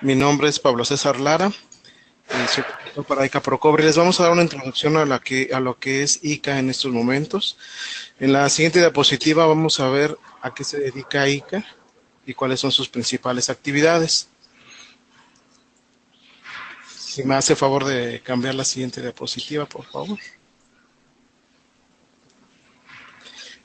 Mi nombre es Pablo César Lara, soy profesor para ICA Procobre. Les vamos a dar una introducción a lo que es ICA en estos momentos. En la siguiente diapositiva vamos a ver a qué se dedica ICA y cuáles son sus principales actividades. Si me hace favor de cambiar la siguiente diapositiva, por favor.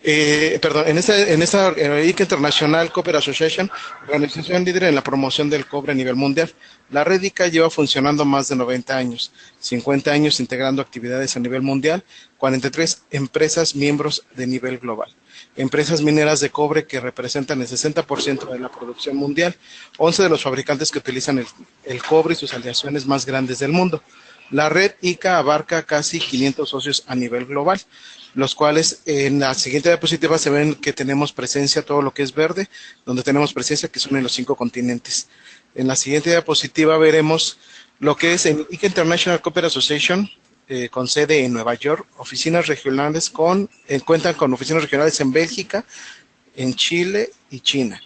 En esta ICA International Copper Association, organización líder en la promoción del cobre a nivel mundial. La red ICA lleva funcionando más de 90 años, 50 años integrando actividades a nivel mundial, 43 empresas miembros de nivel global. Empresas mineras de cobre que representan el 60% de la producción mundial, 11 de los fabricantes que utilizan el cobre y sus aleaciones más grandes del mundo. La red ICA abarca casi 500 socios a nivel global, los cuales en la siguiente diapositiva se ven que tenemos presencia, todo lo que es verde, donde tenemos presencia que son en los 5 continentes. En la siguiente diapositiva veremos lo que es en ICA International Copper Association, con sede en Nueva York, oficinas regionales cuentan con oficinas regionales en Bélgica, en Chile y China.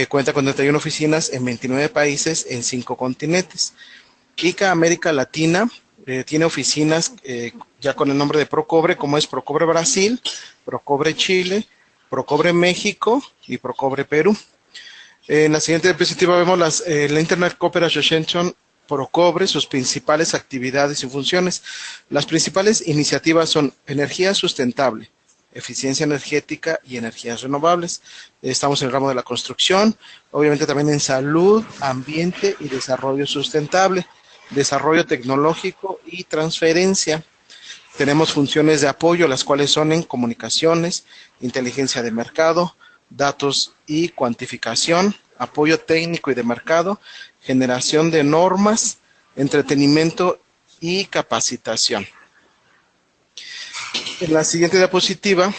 Cuenta con 31 oficinas en 29 países en 5 continentes. ICA América Latina tiene oficinas ya con el nombre de Procobre, como es Procobre Brasil, Procobre Chile, Procobre México y Procobre Perú. En la siguiente diapositiva vemos la Internet Copper Association Procobre, sus principales actividades y funciones. Las principales iniciativas son energía sustentable, eficiencia energética y energías renovables. Estamos en el ramo de la construcción, obviamente también en salud, ambiente y desarrollo sustentable, desarrollo tecnológico y transferencia. Tenemos funciones de apoyo, las cuales son en comunicaciones, inteligencia de mercado, datos y cuantificación, apoyo técnico y de mercado, generación de normas, entretenimiento y capacitación. En la siguiente diapositiva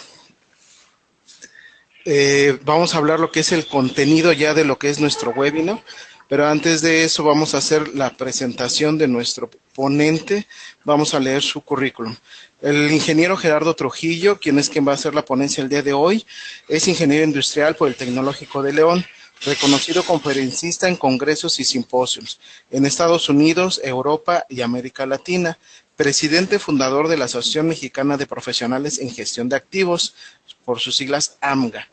vamos a hablar lo que es el contenido ya de lo que es nuestro webinar, pero antes de eso vamos a hacer la presentación de nuestro ponente. Vamos a leer su currículum. El ingeniero Gerardo Trujillo, quien va a hacer la ponencia el día de hoy, es ingeniero industrial por el Tecnológico de León, reconocido conferencista en congresos y simposios en Estados Unidos, Europa y América Latina, presidente fundador de la Asociación Mexicana de Profesionales en Gestión de Activos, por sus siglas AMGA,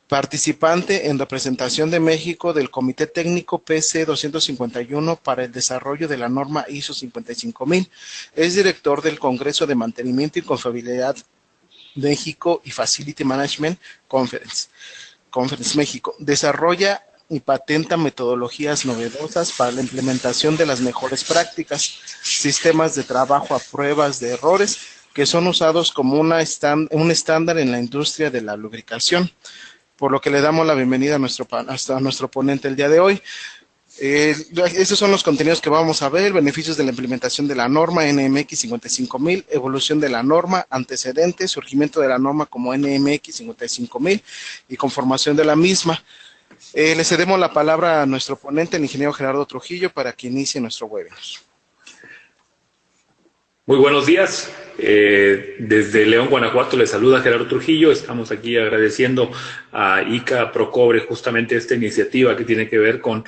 participante en representación de México del Comité Técnico PC 251 para el desarrollo de la norma ISO 55000, es director del Congreso de Mantenimiento y Confiabilidad México y Facility Management Conference México. Desarrolla y patenta metodologías novedosas para la implementación de las mejores prácticas, sistemas de trabajo a pruebas de errores que son usados como un estándar en la industria de la lubricación, por lo que le damos la bienvenida a nuestro ponente el día de hoy. Estos son los contenidos que vamos a ver: beneficios de la implementación de la norma NMX 55000, evolución de la norma, antecedentes, surgimiento de la norma como NMX 55000 y conformación de la misma. Le cedemos la palabra a nuestro ponente, el ingeniero Gerardo Trujillo, para que inicie nuestro webinar. Muy buenos días. Desde León, Guanajuato, les saluda Gerardo Trujillo. Estamos aquí agradeciendo a ICA Procobre justamente esta iniciativa que tiene que ver con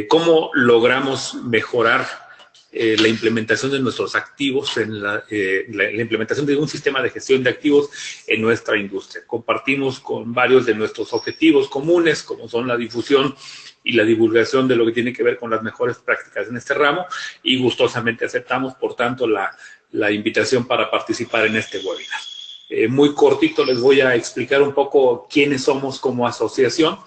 cómo logramos mejorar la implementación de nuestros activos, la implementación de un sistema de gestión de activos en nuestra industria. Compartimos con varios de nuestros objetivos comunes, como son la difusión y la divulgación de lo que tiene que ver con las mejores prácticas en este ramo, y gustosamente aceptamos, por tanto, la invitación para participar en este webinar. Muy cortito les voy a explicar un poco quiénes somos como asociación.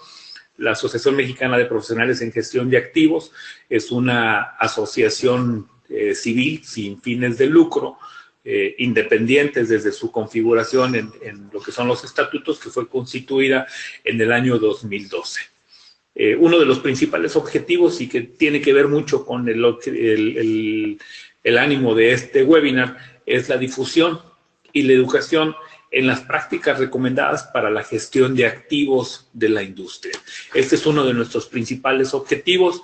La Asociación Mexicana de Profesionales en Gestión de Activos es una asociación civil sin fines de lucro, independientes desde su configuración en lo que son los estatutos, que fue constituida en el año 2012. Uno de los principales objetivos, y que tiene que ver mucho con el ánimo de este webinar, es la difusión y la educación en las prácticas recomendadas para la gestión de activos de la industria. Este es uno de nuestros principales objetivos.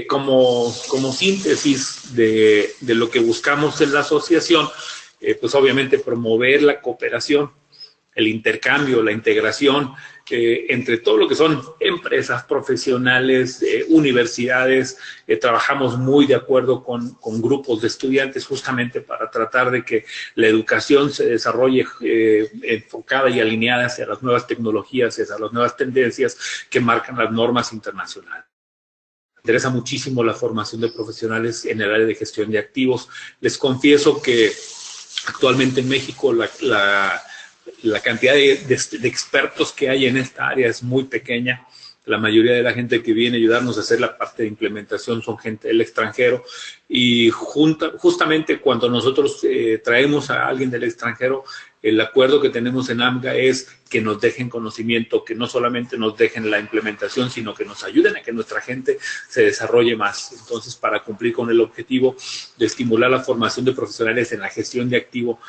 Como síntesis de lo que buscamos en la asociación, pues obviamente promover la cooperación el intercambio, la integración entre todo lo que son empresas, profesionales, universidades. Trabajamos muy de acuerdo con grupos de estudiantes justamente para tratar de que la educación se desarrolle enfocada y alineada hacia las nuevas tecnologías, hacia las nuevas tendencias que marcan las normas internacionales. Me interesa muchísimo la formación de profesionales en el área de gestión de activos. Les confieso que actualmente en México la cantidad de expertos que hay en esta área es muy pequeña. La mayoría de la gente que viene a ayudarnos a hacer la parte de implementación son gente del extranjero, y justamente cuando nosotros traemos a alguien del extranjero, el acuerdo que tenemos en AMGA es que nos dejen conocimiento, que no solamente nos dejen la implementación, sino que nos ayuden a que nuestra gente se desarrolle más. Entonces, para cumplir con el objetivo de estimular la formación de profesionales en la gestión de activo,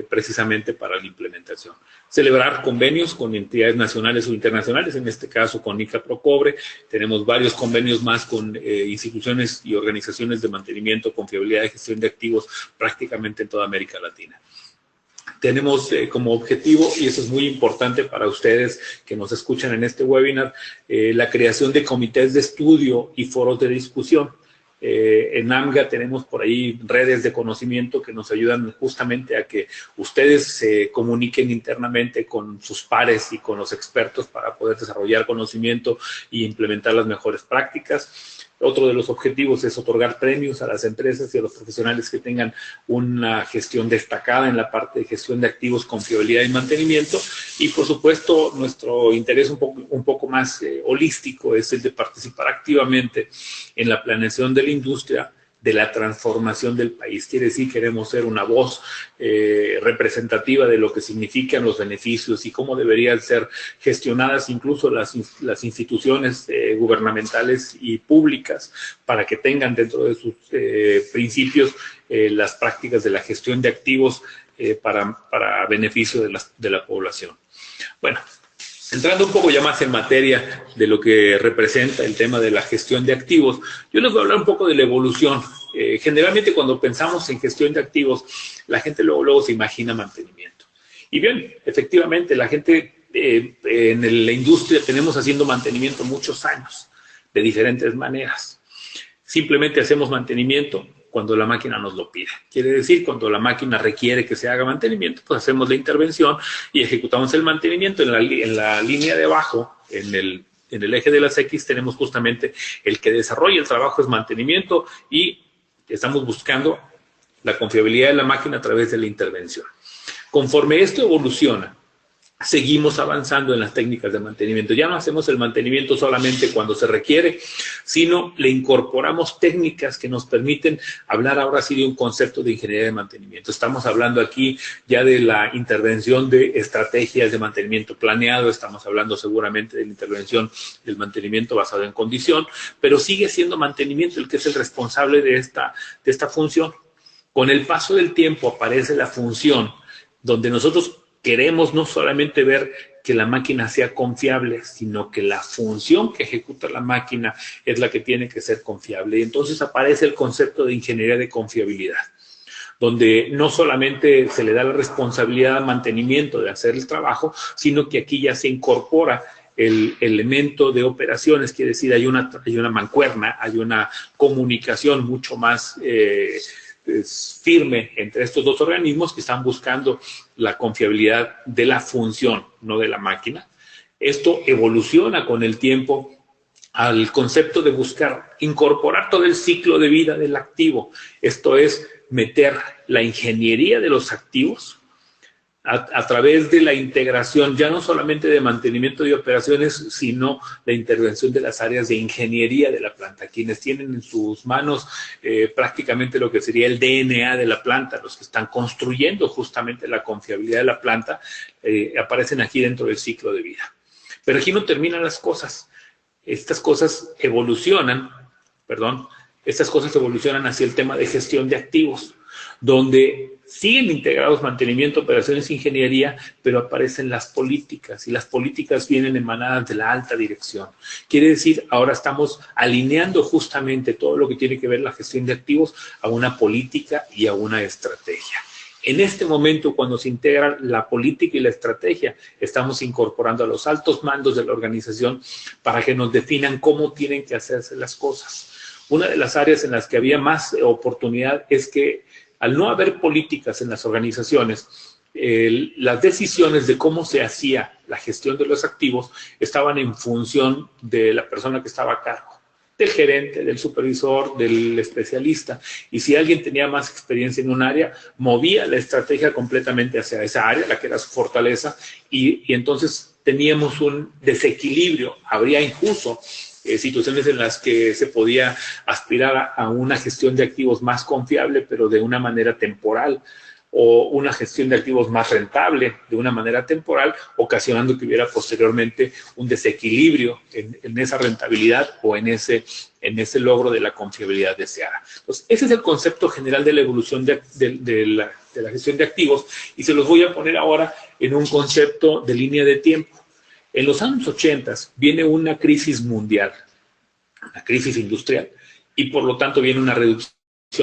precisamente para la implementación. Celebrar convenios con entidades nacionales o internacionales, en este caso con ICA Procobre. Tenemos varios convenios más con instituciones y organizaciones de mantenimiento, confiabilidad y gestión de activos prácticamente en toda América Latina. Tenemos como objetivo, y eso es muy importante para ustedes que nos escuchan en este webinar, la creación de comités de estudio y foros de discusión. En AMGA tenemos por ahí redes de conocimiento que nos ayudan justamente a que ustedes se comuniquen internamente con sus pares y con los expertos para poder desarrollar conocimiento e implementar las mejores prácticas. Otro de los objetivos es otorgar premios a las empresas y a los profesionales que tengan una gestión destacada en la parte de gestión de activos, confiabilidad y mantenimiento. Y, por supuesto, nuestro interés un poco más holístico es el de participar activamente en la planeación de la industria, de la transformación del país. Quiere decir, queremos ser una voz representativa de lo que significan los beneficios y cómo deberían ser gestionadas incluso las instituciones gubernamentales y públicas, para que tengan dentro de sus principios las prácticas de la gestión de activos para beneficio de la población. Bueno, entrando un poco ya más en materia de lo que representa el tema de la gestión de activos, yo les voy a hablar un poco de la evolución. Generalmente cuando pensamos en gestión de activos, la gente luego se imagina mantenimiento. Y bien, efectivamente, la gente en la industria tenemos haciendo mantenimiento muchos años, de diferentes maneras. Simplemente hacemos mantenimiento cuando la máquina nos lo pide. Quiere decir, cuando la máquina requiere que se haga mantenimiento, pues hacemos la intervención y ejecutamos el mantenimiento. En la línea de abajo, en el eje de las X, tenemos justamente el que desarrolla el trabajo es mantenimiento, y estamos buscando la confiabilidad de la máquina a través de la intervención. Conforme esto evoluciona, seguimos avanzando en las técnicas de mantenimiento. Ya no hacemos el mantenimiento solamente cuando se requiere, sino le incorporamos técnicas que nos permiten hablar ahora sí de un concepto de ingeniería de mantenimiento. Estamos hablando aquí ya de la intervención de estrategias de mantenimiento planeado, estamos hablando seguramente de la intervención del mantenimiento basado en condición, pero sigue siendo mantenimiento el que es el responsable de esta función. Con el paso del tiempo aparece la función donde nosotros queremos no solamente ver que la máquina sea confiable, sino que la función que ejecuta la máquina es la que tiene que ser confiable. Y entonces aparece el concepto de ingeniería de confiabilidad, donde no solamente se le da la responsabilidad al mantenimiento de hacer el trabajo, sino que aquí ya se incorpora el elemento de operaciones. Quiere decir, hay una mancuerna, hay una comunicación mucho más firme entre estos dos organismos que están buscando la confiabilidad de la función, no de la máquina. Esto evoluciona con el tiempo al concepto de buscar incorporar todo el ciclo de vida del activo. Esto es meter la ingeniería de los activos a través de la integración, ya no solamente de mantenimiento y operaciones, sino la intervención de las áreas de ingeniería de la planta. Quienes tienen en sus manos prácticamente lo que sería el DNA de la planta, los que están construyendo justamente la confiabilidad de la planta, aparecen aquí dentro del ciclo de vida. Pero aquí no terminan las cosas. Estas cosas evolucionan hacia el tema de gestión de activos, donde siguen integrados mantenimiento, operaciones, ingeniería, pero aparecen las políticas, y las políticas vienen emanadas de la alta dirección. Quiere decir, ahora estamos alineando justamente todo lo que tiene que ver la gestión de activos a una política y a una estrategia. En este momento, cuando se integra la política y la estrategia, estamos incorporando a los altos mandos de la organización para que nos definan cómo tienen que hacerse las cosas. Una de las áreas en las que había más oportunidad es que al no haber políticas en las organizaciones, las decisiones de cómo se hacía la gestión de los activos estaban en función de la persona que estaba a cargo, del gerente, del supervisor, del especialista. Y si alguien tenía más experiencia en un área, movía la estrategia completamente hacia esa área, la que era su fortaleza, y entonces teníamos un desequilibrio. Habría incluso situaciones en las que se podía aspirar a una gestión de activos más confiable, pero de una manera temporal, o una gestión de activos más rentable de una manera temporal, ocasionando que hubiera posteriormente un desequilibrio en esa rentabilidad o en ese logro de la confiabilidad deseada. Entonces, ese es el concepto general de la evolución de la gestión de activos, y se los voy a poner ahora en un concepto de línea de tiempo. En los años 80 viene una crisis mundial, una crisis industrial, y por lo tanto viene una reducción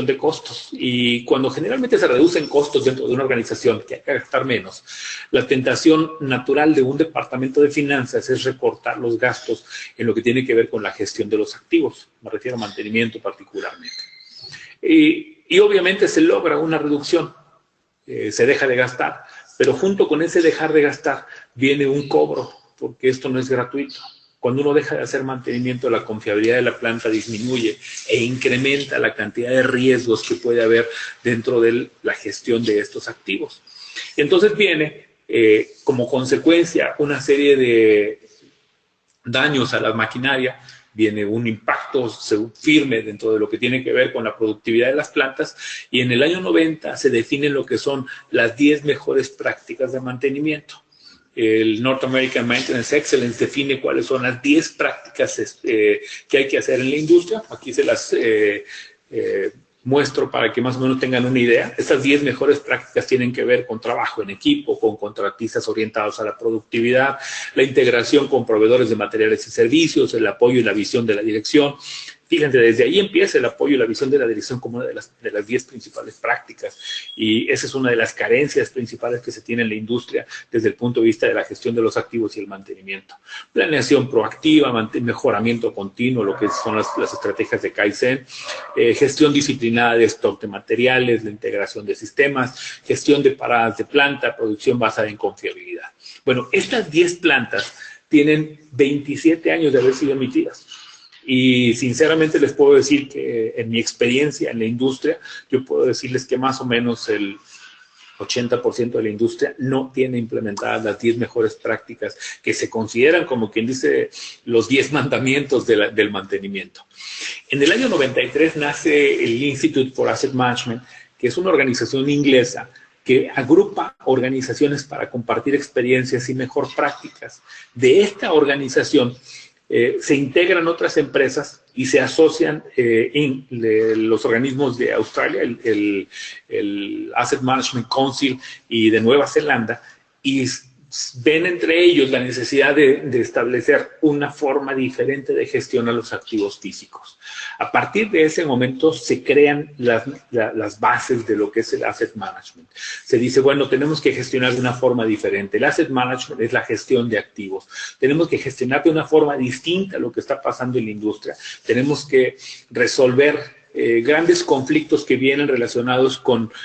de costos. Y cuando generalmente se reducen costos dentro de una organización que hay que gastar menos, la tentación natural de un departamento de finanzas es recortar los gastos en lo que tiene que ver con la gestión de los activos. Me refiero a mantenimiento particularmente. Y obviamente se logra una reducción, se deja de gastar, pero junto con ese dejar de gastar viene un cobro, porque esto no es gratuito. Cuando uno deja de hacer mantenimiento, la confiabilidad de la planta disminuye e incrementa la cantidad de riesgos que puede haber dentro de la gestión de estos activos. Entonces viene como consecuencia una serie de daños a la maquinaria, viene un impacto firme dentro de lo que tiene que ver con la productividad de las plantas, y en el año 90 se definen lo que son las 10 mejores prácticas de mantenimiento. El North American Maintenance Excellence define cuáles son las 10 prácticas que hay que hacer en la industria. Aquí se las muestro para que más o menos tengan una idea. Estas 10 mejores prácticas tienen que ver con trabajo en equipo, con contratistas orientados a la productividad, la integración con proveedores de materiales y servicios, el apoyo y la visión de la dirección. Fíjense, desde ahí empieza el apoyo y la visión de la dirección como una de las 10 principales prácticas, y esa es una de las carencias principales que se tiene en la industria desde el punto de vista de la gestión de los activos y el mantenimiento. Planeación proactiva, mejoramiento continuo, lo que son las estrategias de Kaizen, gestión disciplinada de stock de materiales, la integración de sistemas, gestión de paradas de planta, producción basada en confiabilidad. Bueno, estas 10 plantas tienen 27 años de haber sido emitidas. Y sinceramente les puedo decir que en mi experiencia en la industria, yo puedo decirles que más o menos el 80% de la industria no tiene implementadas las 10 mejores prácticas que se consideran, como quien dice, los 10 mandamientos del mantenimiento. En el año 93 nace el Institute for Asset Management, que es una organización inglesa que agrupa organizaciones para compartir experiencias y mejor prácticas. De esta organización se integran otras empresas y se asocian los organismos de Australia, el Asset Management Council, y de Nueva Zelanda, y ven entre ellos la necesidad de establecer una forma diferente de gestionar los activos físicos. A partir de ese momento se crean las bases de lo que es el asset management. Se dice, bueno, tenemos que gestionar de una forma diferente. El asset management es la gestión de activos. Tenemos que gestionar de una forma distinta lo que está pasando en la industria. Tenemos que resolver grandes conflictos que vienen relacionados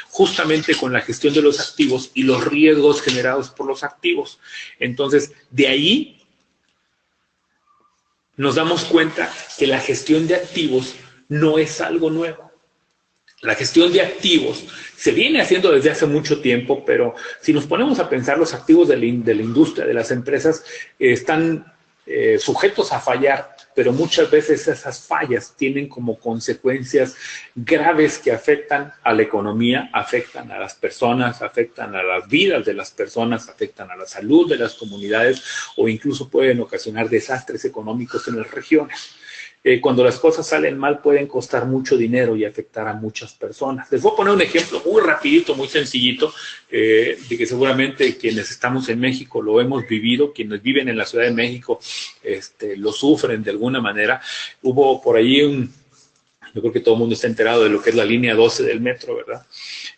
justamente con la gestión de los activos y los riesgos generados por los activos. Entonces, de ahí nos damos cuenta que la gestión de activos no es algo nuevo. La gestión de activos se viene haciendo desde hace mucho tiempo, pero si nos ponemos a pensar, los activos de la industria, de las empresas, están sujetos a fallar, pero muchas veces esas fallas tienen como consecuencias graves que afectan a la economía, afectan a las personas, afectan a las vidas de las personas, afectan a la salud de las comunidades, o incluso pueden ocasionar desastres económicos en las regiones. Cuando las cosas salen mal pueden costar mucho dinero y afectar a muchas personas. Les voy a poner un ejemplo muy rapidito, muy sencillito, de que seguramente quienes estamos en México lo hemos vivido, quienes viven en la Ciudad de México lo sufren de alguna manera. Hubo por ahí Yo creo que todo el mundo está enterado de lo que es la línea 12 del metro, ¿verdad?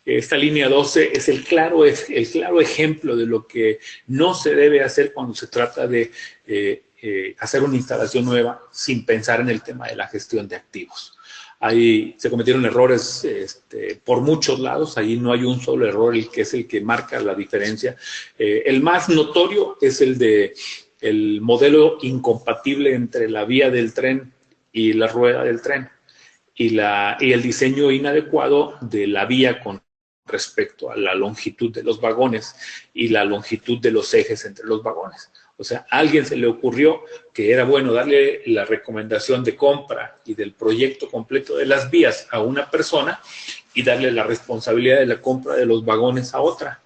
Esta línea 12 es el claro ejemplo de lo que no se debe hacer cuando se trata de hacer una instalación nueva sin pensar en el tema de la gestión de activos. Ahí se cometieron errores por muchos lados, ahí no hay un solo error el que es el que marca la diferencia. El más notorio es el modelo incompatible entre la vía del tren y la rueda del tren y el diseño inadecuado de la vía con respecto a la longitud de los vagones y la longitud de los ejes entre los vagones. O sea, a alguien se le ocurrió que era bueno darle la recomendación de compra y del proyecto completo de las vías a una persona y darle la responsabilidad de la compra de los vagones a otra.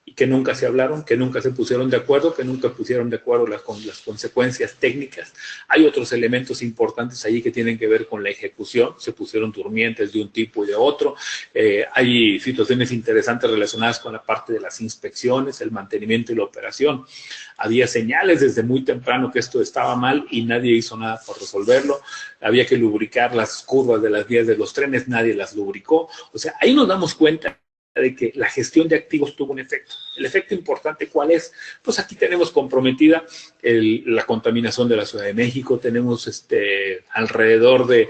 Y que nunca se hablaron, que nunca se pusieron de acuerdo, que nunca pusieron de acuerdo con las consecuencias técnicas. Hay otros elementos importantes allí que tienen que ver con la ejecución, se pusieron durmientes de un tipo y de otro. Hay situaciones interesantes relacionadas con la parte de las inspecciones, el mantenimiento y la operación. Había señales desde muy temprano que esto estaba mal y nadie hizo nada por resolverlo. Había que lubricar las curvas de las vías de los trenes, nadie las lubricó. O sea, ahí nos damos cuenta de que la gestión de activos tuvo un efecto. El efecto importante, ¿cuál es? Pues aquí tenemos comprometida la contaminación de la Ciudad de México, tenemos alrededor de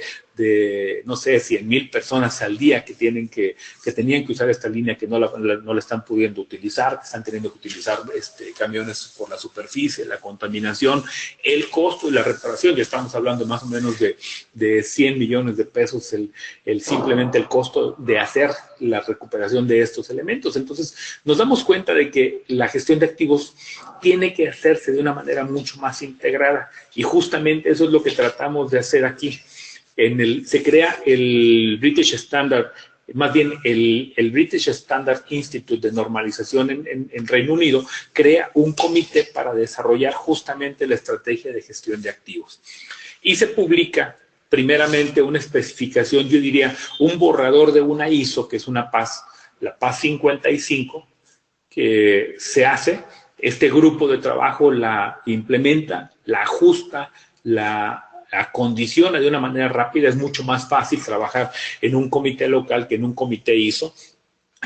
no sé, 100,000 personas al día que tenían que usar esta línea, que no la están pudiendo utilizar, que están teniendo que utilizar camiones por la superficie, la contaminación, el costo y la reparación. Ya estamos hablando más o menos de 100 millones de pesos simplemente el costo de hacer la recuperación de estos elementos. Entonces, nos damos cuenta de que la gestión de activos tiene que hacerse de una manera mucho más integrada y justamente eso es lo que tratamos de hacer aquí. Se crea el British Standard, más bien el British Standard Institute de Normalización en Reino Unido, crea un comité para desarrollar justamente la estrategia de gestión de activos. Y se publica primeramente una especificación, yo diría, un borrador de una ISO, que es una PAS, la PAS 55, que se hace, este grupo de trabajo la implementa, la ajusta, la acondiciona de una manera rápida. Es mucho más fácil trabajar en un comité local que en un comité ISO.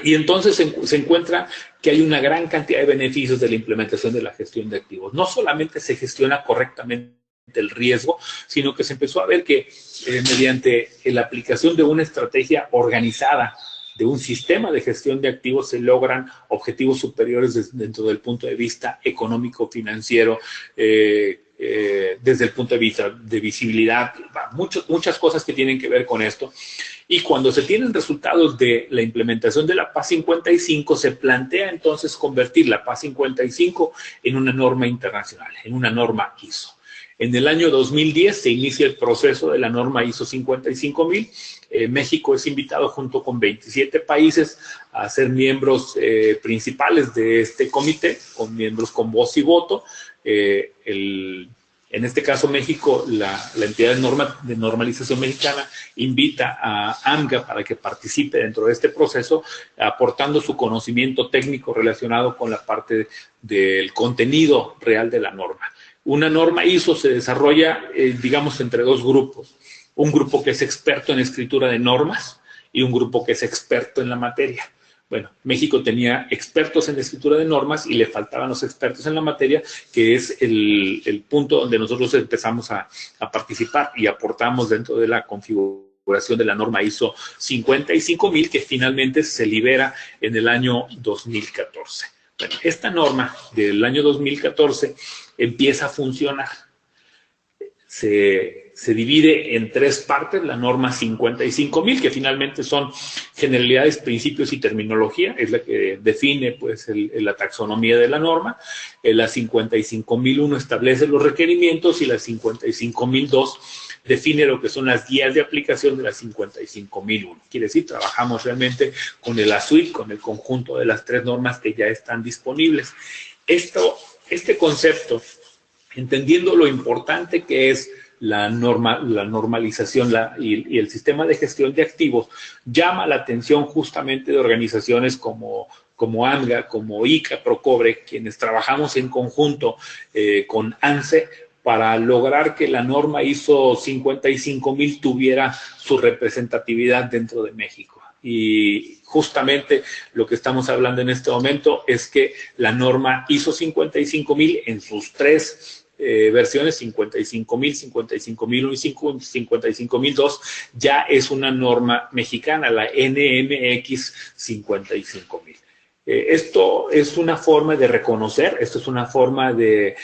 Y entonces se encuentra que hay una gran cantidad de beneficios de la implementación de la gestión de activos. No solamente se gestiona correctamente el riesgo, sino que se empezó a ver que mediante la aplicación de una estrategia organizada, de un sistema de gestión de activos, se logran objetivos superiores dentro del punto de vista económico, financiero, desde el punto de vista de visibilidad, muchas cosas que tienen que ver con esto. Y cuando se tienen resultados de la implementación de la PAS 55, se plantea entonces convertir la PAS 55 en una norma internacional, en una norma ISO. En el año 2010 se inicia el proceso de la norma ISO 55000. México es invitado junto con 27 países a ser miembros principales de este comité, con miembros con voz y voto. En este caso, México, la entidad de normalización mexicana, invita a AMGA para que participe dentro de este proceso, aportando su conocimiento técnico relacionado con la parte del contenido real de la norma. Una norma ISO se desarrolla, digamos, entre dos grupos. Un grupo que es experto en escritura de normas y un grupo que es experto en la materia. Bueno, México tenía expertos en la escritura de normas y le faltaban los expertos en la materia, que es el punto donde nosotros empezamos a participar y aportamos dentro de la configuración de la norma ISO 55000, que finalmente se libera en el año 2014. Bueno, esta norma del año 2014 empieza a funcionar. Se divide en tres partes, la norma 55.000, que finalmente son generalidades, principios y terminología, es la que define pues la taxonomía de la norma. La 55.001 establece los requerimientos y la 55.002 define lo que son las guías de aplicación de la 55.001. Quiere decir, trabajamos realmente con la suite, con el conjunto de las tres normas que ya están disponibles. Este concepto, entendiendo lo importante que es la normalización y el sistema de gestión de activos, llama la atención justamente de organizaciones como AMGA, como ICA, Procobre, quienes trabajamos en conjunto con ANSE para lograr que la norma ISO 55000 tuviera su representatividad dentro de México. Y justamente lo que estamos hablando en este momento es que la norma ISO 55000 en sus tres versiones, 55000, 55001 y 55002, ya es una norma mexicana, la NMX 55000. Esto es una forma de reconocer, esto es una forma de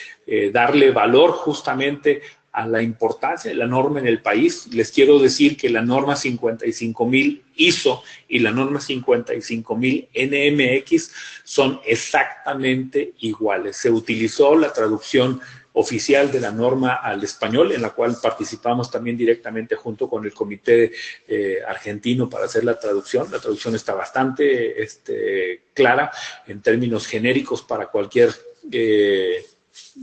darle valor justamente a la importancia de la norma en el país. Les quiero decir que la norma 55000 ISO y la norma 55000 NMX son exactamente iguales. Se utilizó la traducción oficial de la norma al español, en la cual participamos también directamente junto con el comité argentino para hacer la traducción. La traducción está bastante clara en términos genéricos para cualquier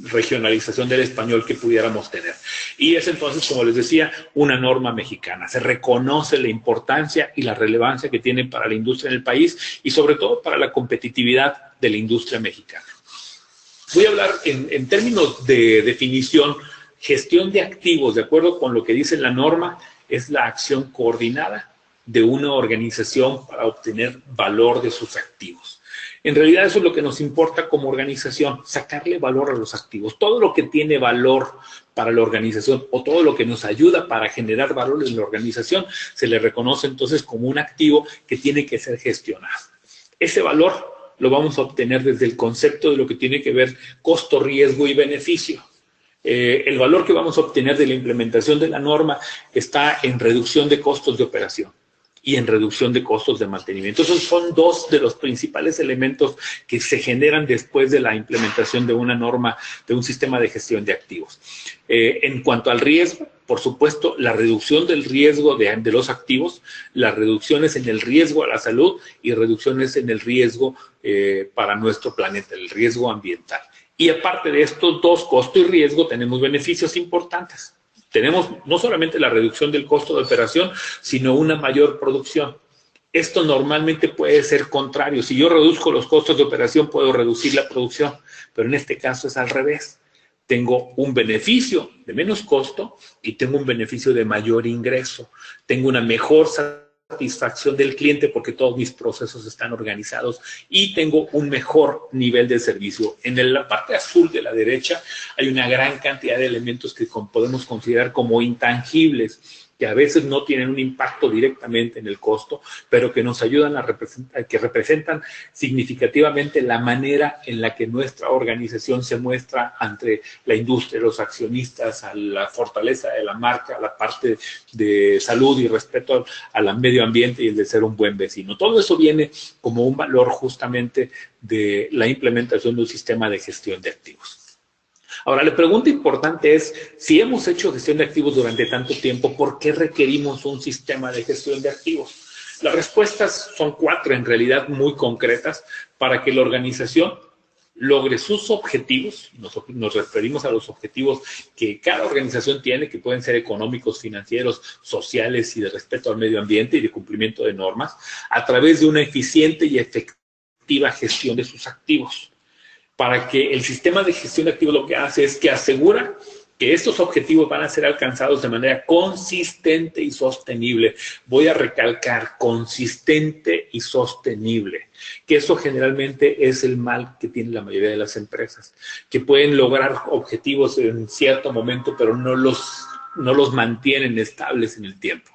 regionalización del español que pudiéramos tener. Y es entonces, como les decía, una norma mexicana. Se reconoce la importancia y la relevancia que tiene para la industria en el país y sobre todo para la competitividad de la industria mexicana. Voy a hablar en términos de definición. Gestión de activos, de acuerdo con lo que dice la norma, es la acción coordinada de una organización para obtener valor de sus activos. En realidad eso es lo que nos importa como organización, sacarle valor a los activos. Todo lo que tiene valor para la organización o todo lo que nos ayuda para generar valor en la organización se le reconoce entonces como un activo que tiene que ser gestionado. Ese valor lo vamos a obtener desde el concepto de lo que tiene que ver costo, riesgo y beneficio. El valor que vamos a obtener de la implementación de la norma está en reducción de costos de operación y en reducción de costos de mantenimiento. Esos son dos de los principales elementos que se generan después de la implementación de una norma, de un sistema de gestión de activos. En cuanto al riesgo, por supuesto, la reducción del riesgo de los activos, las reducciones en el riesgo a la salud y reducciones en el riesgo para nuestro planeta, el riesgo ambiental. Y aparte de estos dos, costo y riesgo, tenemos beneficios importantes. Tenemos no solamente la reducción del costo de operación, sino una mayor producción. Esto normalmente puede ser contrario. Si yo reduzco los costos de operación, puedo reducir la producción, pero en este caso es al revés. Tengo un beneficio de menos costo y tengo un beneficio de mayor ingreso. Tengo una mejor satisfacción del cliente porque todos mis procesos están organizados y tengo un mejor nivel de servicio. En la parte azul de la derecha hay una gran cantidad de elementos que podemos considerar como intangibles, que a veces no tienen un impacto directamente en el costo, pero que nos ayudan a representar, que representan significativamente la manera en la que nuestra organización se muestra ante la industria, los accionistas, a la fortaleza de la marca, a la parte de salud y respeto al medio ambiente y el de ser un buen vecino. Todo eso viene como un valor justamente de la implementación de un sistema de gestión de activos. Ahora, la pregunta importante es, si hemos hecho gestión de activos durante tanto tiempo, ¿por qué requerimos un sistema de gestión de activos? Las respuestas son 4, en realidad muy concretas, para que la organización logre sus objetivos. Nos referimos a los objetivos que cada organización tiene, que pueden ser económicos, financieros, sociales y de respeto al medio ambiente y de cumplimiento de normas, a través de una eficiente y efectiva gestión de sus activos. Para que el sistema de gestión de activos lo que hace es que asegura que estos objetivos van a ser alcanzados de manera consistente y sostenible. Voy a recalcar, consistente y sostenible, que eso generalmente es el mal que tiene la mayoría de las empresas, que pueden lograr objetivos en cierto momento, pero no los mantienen estables en el tiempo.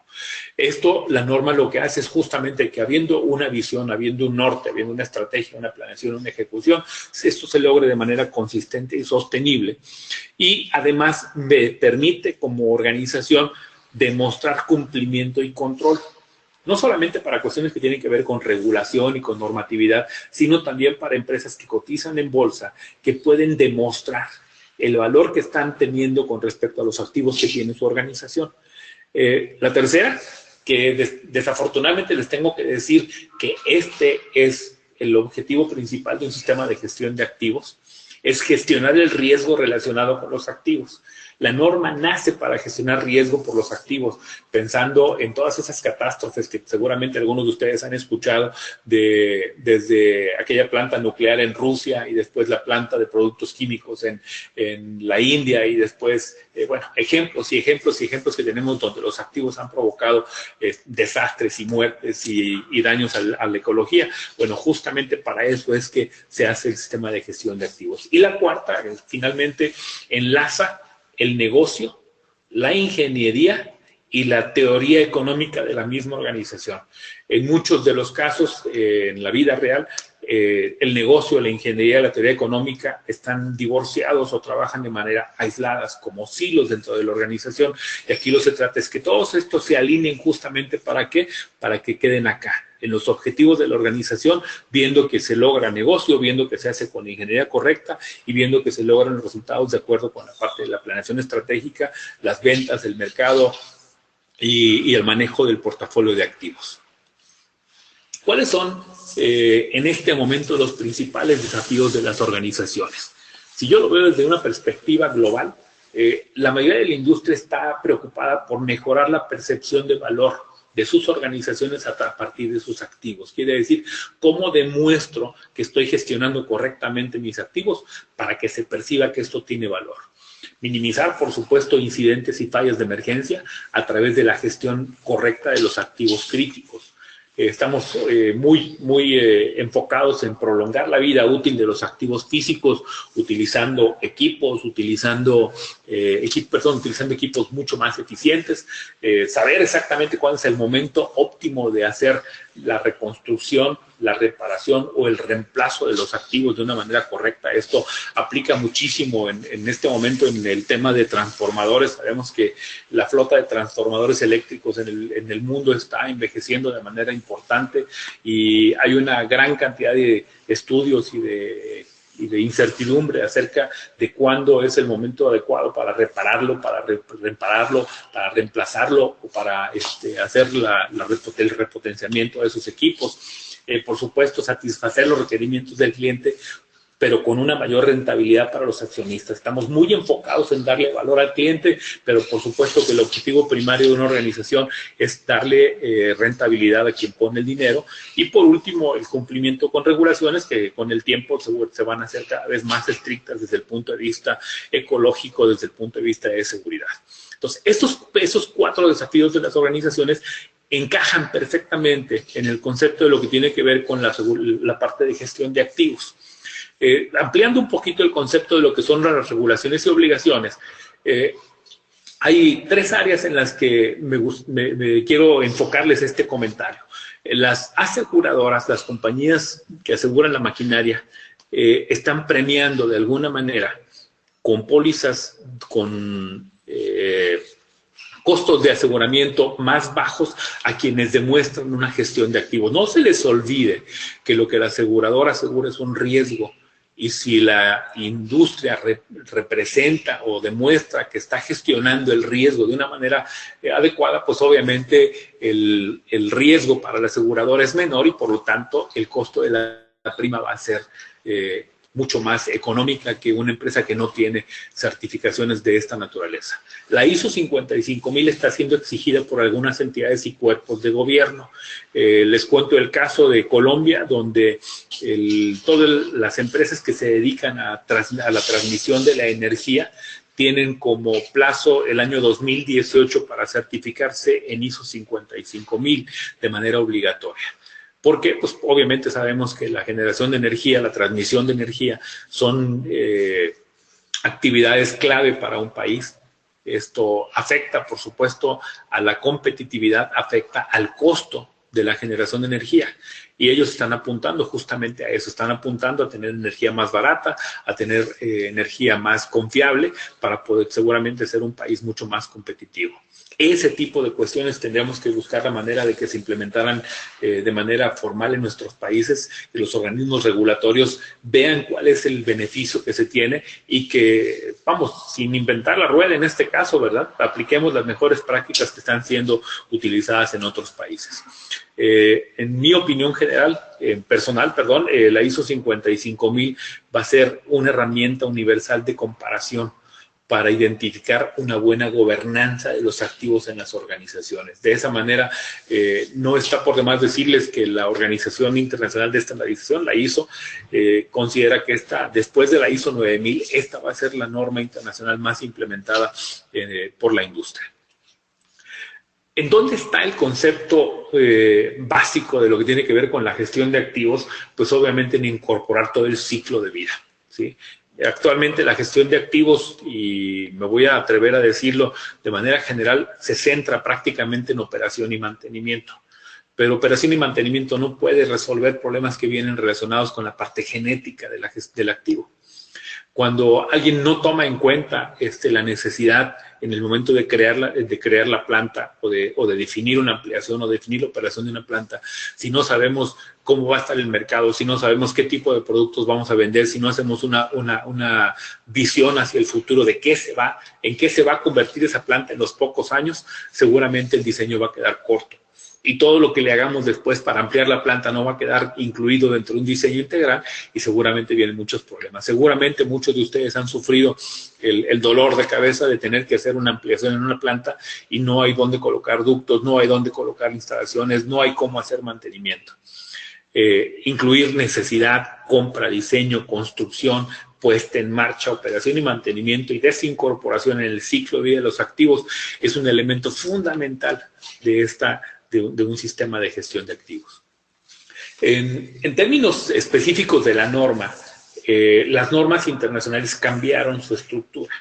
Esto, la norma lo que hace es justamente que habiendo una visión, habiendo un norte, habiendo una estrategia, una planeación, una ejecución, esto se logre de manera consistente y sostenible. Y además me permite como organización demostrar cumplimiento y control. No solamente para cuestiones que tienen que ver con regulación y con normatividad, sino también para empresas que cotizan en bolsa, que pueden demostrar el valor que están teniendo con respecto a los activos que tiene su organización. La tercera, que desafortunadamente les tengo que decir que este es el objetivo principal de un sistema de gestión de activos, es gestionar el riesgo relacionado con los activos. La norma nace para gestionar riesgo por los activos, pensando en todas esas catástrofes que seguramente algunos de ustedes han escuchado, desde aquella planta nuclear en Rusia y después la planta de productos químicos en la India y después, bueno, ejemplos y ejemplos y ejemplos que tenemos donde los activos han provocado desastres y muertes y daños a la ecología. Bueno, justamente para eso es que se hace el sistema de gestión de activos. Y la cuarta, finalmente, enlaza el negocio, la ingeniería y la teoría económica de la misma organización. En muchos de los casos, en la vida real, el negocio, la ingeniería y la teoría económica están divorciados o trabajan de manera aisladas, como silos dentro de la organización. Y aquí lo que se trata es que todos estos se alineen justamente ¿para qué? Para que queden acá, en los objetivos de la organización, viendo que se logra negocio, viendo que se hace con la ingeniería correcta y viendo que se logran los resultados de acuerdo con la parte de la planeación estratégica, las ventas, el mercado y el manejo del portafolio de activos. ¿Cuáles son en este momento los principales desafíos de las organizaciones? Si yo lo veo desde una perspectiva global, la mayoría de la industria está preocupada por mejorar la percepción de valor de sus organizaciones a partir de sus activos. Quiere decir, ¿cómo demuestro que estoy gestionando correctamente mis activos para que se perciba que esto tiene valor? Minimizar, por supuesto, incidentes y fallas de emergencia a través de la gestión correcta de los activos críticos. Estamos muy enfocados en prolongar la vida útil de los activos físicos, utilizando utilizando equipos mucho más eficientes, saber exactamente cuál es el momento óptimo de hacer la reconstrucción, la reparación o el reemplazo de los activos de una manera correcta. Esto aplica muchísimo en este momento en el tema de transformadores. Sabemos que la flota de transformadores eléctricos en el mundo está envejeciendo de manera importante y hay una gran cantidad de estudios y de incertidumbre acerca de cuándo es el momento adecuado para repararlo, para reemplazarlo o para hacer el repotenciamiento de esos equipos. Por supuesto, satisfacer los requerimientos del cliente, pero con una mayor rentabilidad para los accionistas. Estamos muy enfocados en darle valor al cliente, pero por supuesto que el objetivo primario de una organización es darle rentabilidad a quien pone el dinero. Y por último, el cumplimiento con regulaciones que con el tiempo se van a hacer cada vez más estrictas desde el punto de vista ecológico, desde el punto de vista de seguridad. Entonces, esos 4 desafíos de las organizaciones encajan perfectamente en el concepto de lo que tiene que ver con la parte de gestión de activos. Ampliando un poquito el concepto de lo que son las regulaciones y obligaciones, hay 3 áreas en las que me quiero enfocarles este comentario. Las aseguradoras, las compañías que aseguran la maquinaria, están premiando de alguna manera con pólizas, con costos de aseguramiento más bajos a quienes demuestran una gestión de activos. No se les olvide que lo que la aseguradora asegura es un riesgo, y si la industria representa o demuestra que está gestionando el riesgo de una manera adecuada, pues obviamente el riesgo para la aseguradora es menor y por lo tanto el costo de la prima va a ser mucho más económica que una empresa que no tiene certificaciones de esta naturaleza. La ISO 55000 está siendo exigida por algunas entidades y cuerpos de gobierno. Les cuento el caso de Colombia, donde todas las empresas que se dedican a la transmisión de la energía tienen como plazo el año 2018 para certificarse en ISO 55000 de manera obligatoria. Porque, pues, obviamente sabemos que la generación de energía, la transmisión de energía son actividades clave para un país. Esto afecta, por supuesto, a la competitividad, afecta al costo de la generación de energía. Y ellos están apuntando justamente a eso, están apuntando a tener energía más barata, a tener energía más confiable para poder seguramente ser un país mucho más competitivo. Ese tipo de cuestiones tendríamos que buscar la manera de que se implementaran de manera formal en nuestros países, que los organismos regulatorios vean cuál es el beneficio que se tiene y que, vamos, sin inventar la rueda en este caso, ¿verdad?, apliquemos las mejores prácticas que están siendo utilizadas en otros países. En mi opinión general, personal, perdón, la ISO 55000 va a ser una herramienta universal de comparación para identificar una buena gobernanza de los activos en las organizaciones. De esa manera, no está por demás decirles que la Organización Internacional de Estandarización, la ISO, considera que después de la ISO 9000, esta va a ser la norma internacional más implementada por la industria. ¿En dónde está el concepto básico de lo que tiene que ver con la gestión de activos? Pues obviamente en incorporar todo el ciclo de vida, ¿sí? Actualmente la gestión de activos, y me voy a atrever a decirlo de manera general, se centra prácticamente en operación y mantenimiento. Pero operación y mantenimiento no puede resolver problemas que vienen relacionados con la parte genética del activo. Cuando alguien no toma en cuenta la necesidad en el momento de crear la planta o de definir una ampliación o definir la operación de una planta, si no sabemos cómo va a estar el mercado, si no sabemos qué tipo de productos vamos a vender, si no hacemos una visión hacia el futuro de en qué se va a convertir esa planta en los pocos años, seguramente el diseño va a quedar corto. Y todo lo que le hagamos después para ampliar la planta no va a quedar incluido dentro de un diseño integral y seguramente vienen muchos problemas. Seguramente muchos de ustedes han sufrido el dolor de cabeza de tener que hacer una ampliación en una planta y no hay dónde colocar ductos, no hay dónde colocar instalaciones, no hay cómo hacer mantenimiento. Incluir necesidad, compra, diseño, construcción, puesta en marcha, operación y mantenimiento y desincorporación en el ciclo de vida de los activos es un elemento fundamental de un sistema de gestión de activos. En términos específicos de la norma, las normas internacionales cambiaron su estructura.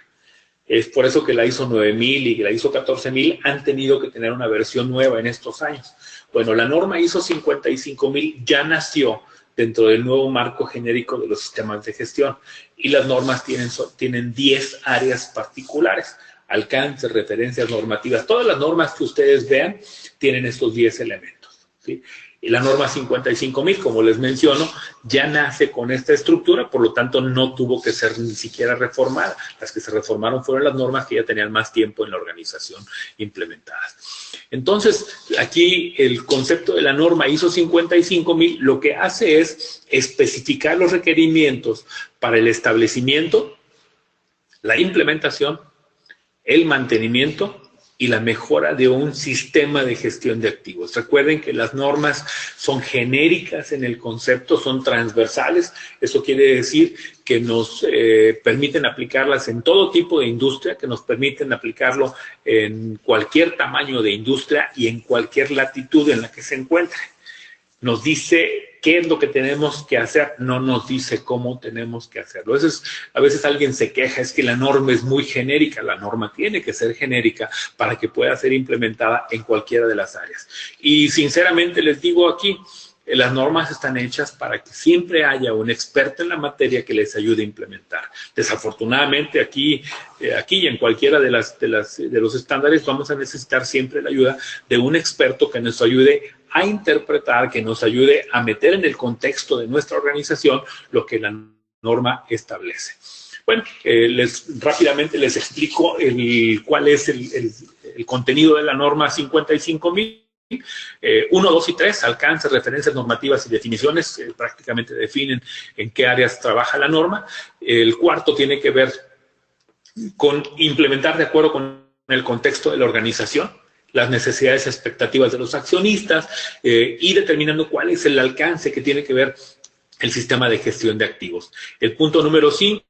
Es por eso que la ISO 9000 y la ISO 14000 han tenido que tener una versión nueva en estos años. Bueno, la norma ISO 55000 ya nació dentro del nuevo marco genérico de los sistemas de gestión y las normas tienen 10 áreas particulares. Alcance, referencias, normativas. Todas las normas que ustedes vean tienen estos 10 elementos, ¿sí? Y la norma 55000, como les menciono, ya nace con esta estructura, por lo tanto no tuvo que ser ni siquiera reformada. Las que se reformaron fueron las normas que ya tenían más tiempo en la organización implementadas. Entonces, aquí el concepto de la norma ISO 55000 lo que hace es especificar los requerimientos para el establecimiento, la implementación, el mantenimiento y la mejora de un sistema de gestión de activos. Recuerden que las normas son genéricas en el concepto, son transversales. Eso quiere decir que nos permiten aplicarlas en todo tipo de industria, que nos permiten aplicarlo en cualquier tamaño de industria y en cualquier latitud en la que se encuentre. Nos dice qué es lo que tenemos que hacer, no nos dice cómo tenemos que hacerlo. A veces alguien se queja, es que la norma es muy genérica. La norma tiene que ser genérica para que pueda ser implementada en cualquiera de las áreas. Y sinceramente les digo aquí, las normas están hechas para que siempre haya un experto en la materia que les ayude a implementar. Desafortunadamente aquí y en cualquiera de los estándares vamos a necesitar siempre la ayuda de un experto que nos ayude a interpretar, que nos ayude a meter en el contexto de nuestra organización lo que la norma establece. Bueno, rápidamente les explico cuál es el contenido de la norma 55000. 1, 2 y 3, alcance, referencias, normativas y definiciones, prácticamente definen en qué áreas trabaja la norma. El cuarto tiene que ver con implementar de acuerdo con el contexto de la organización, las necesidades y expectativas de los accionistas y determinando cuál es el alcance que tiene que ver el sistema de gestión de activos. El punto número 5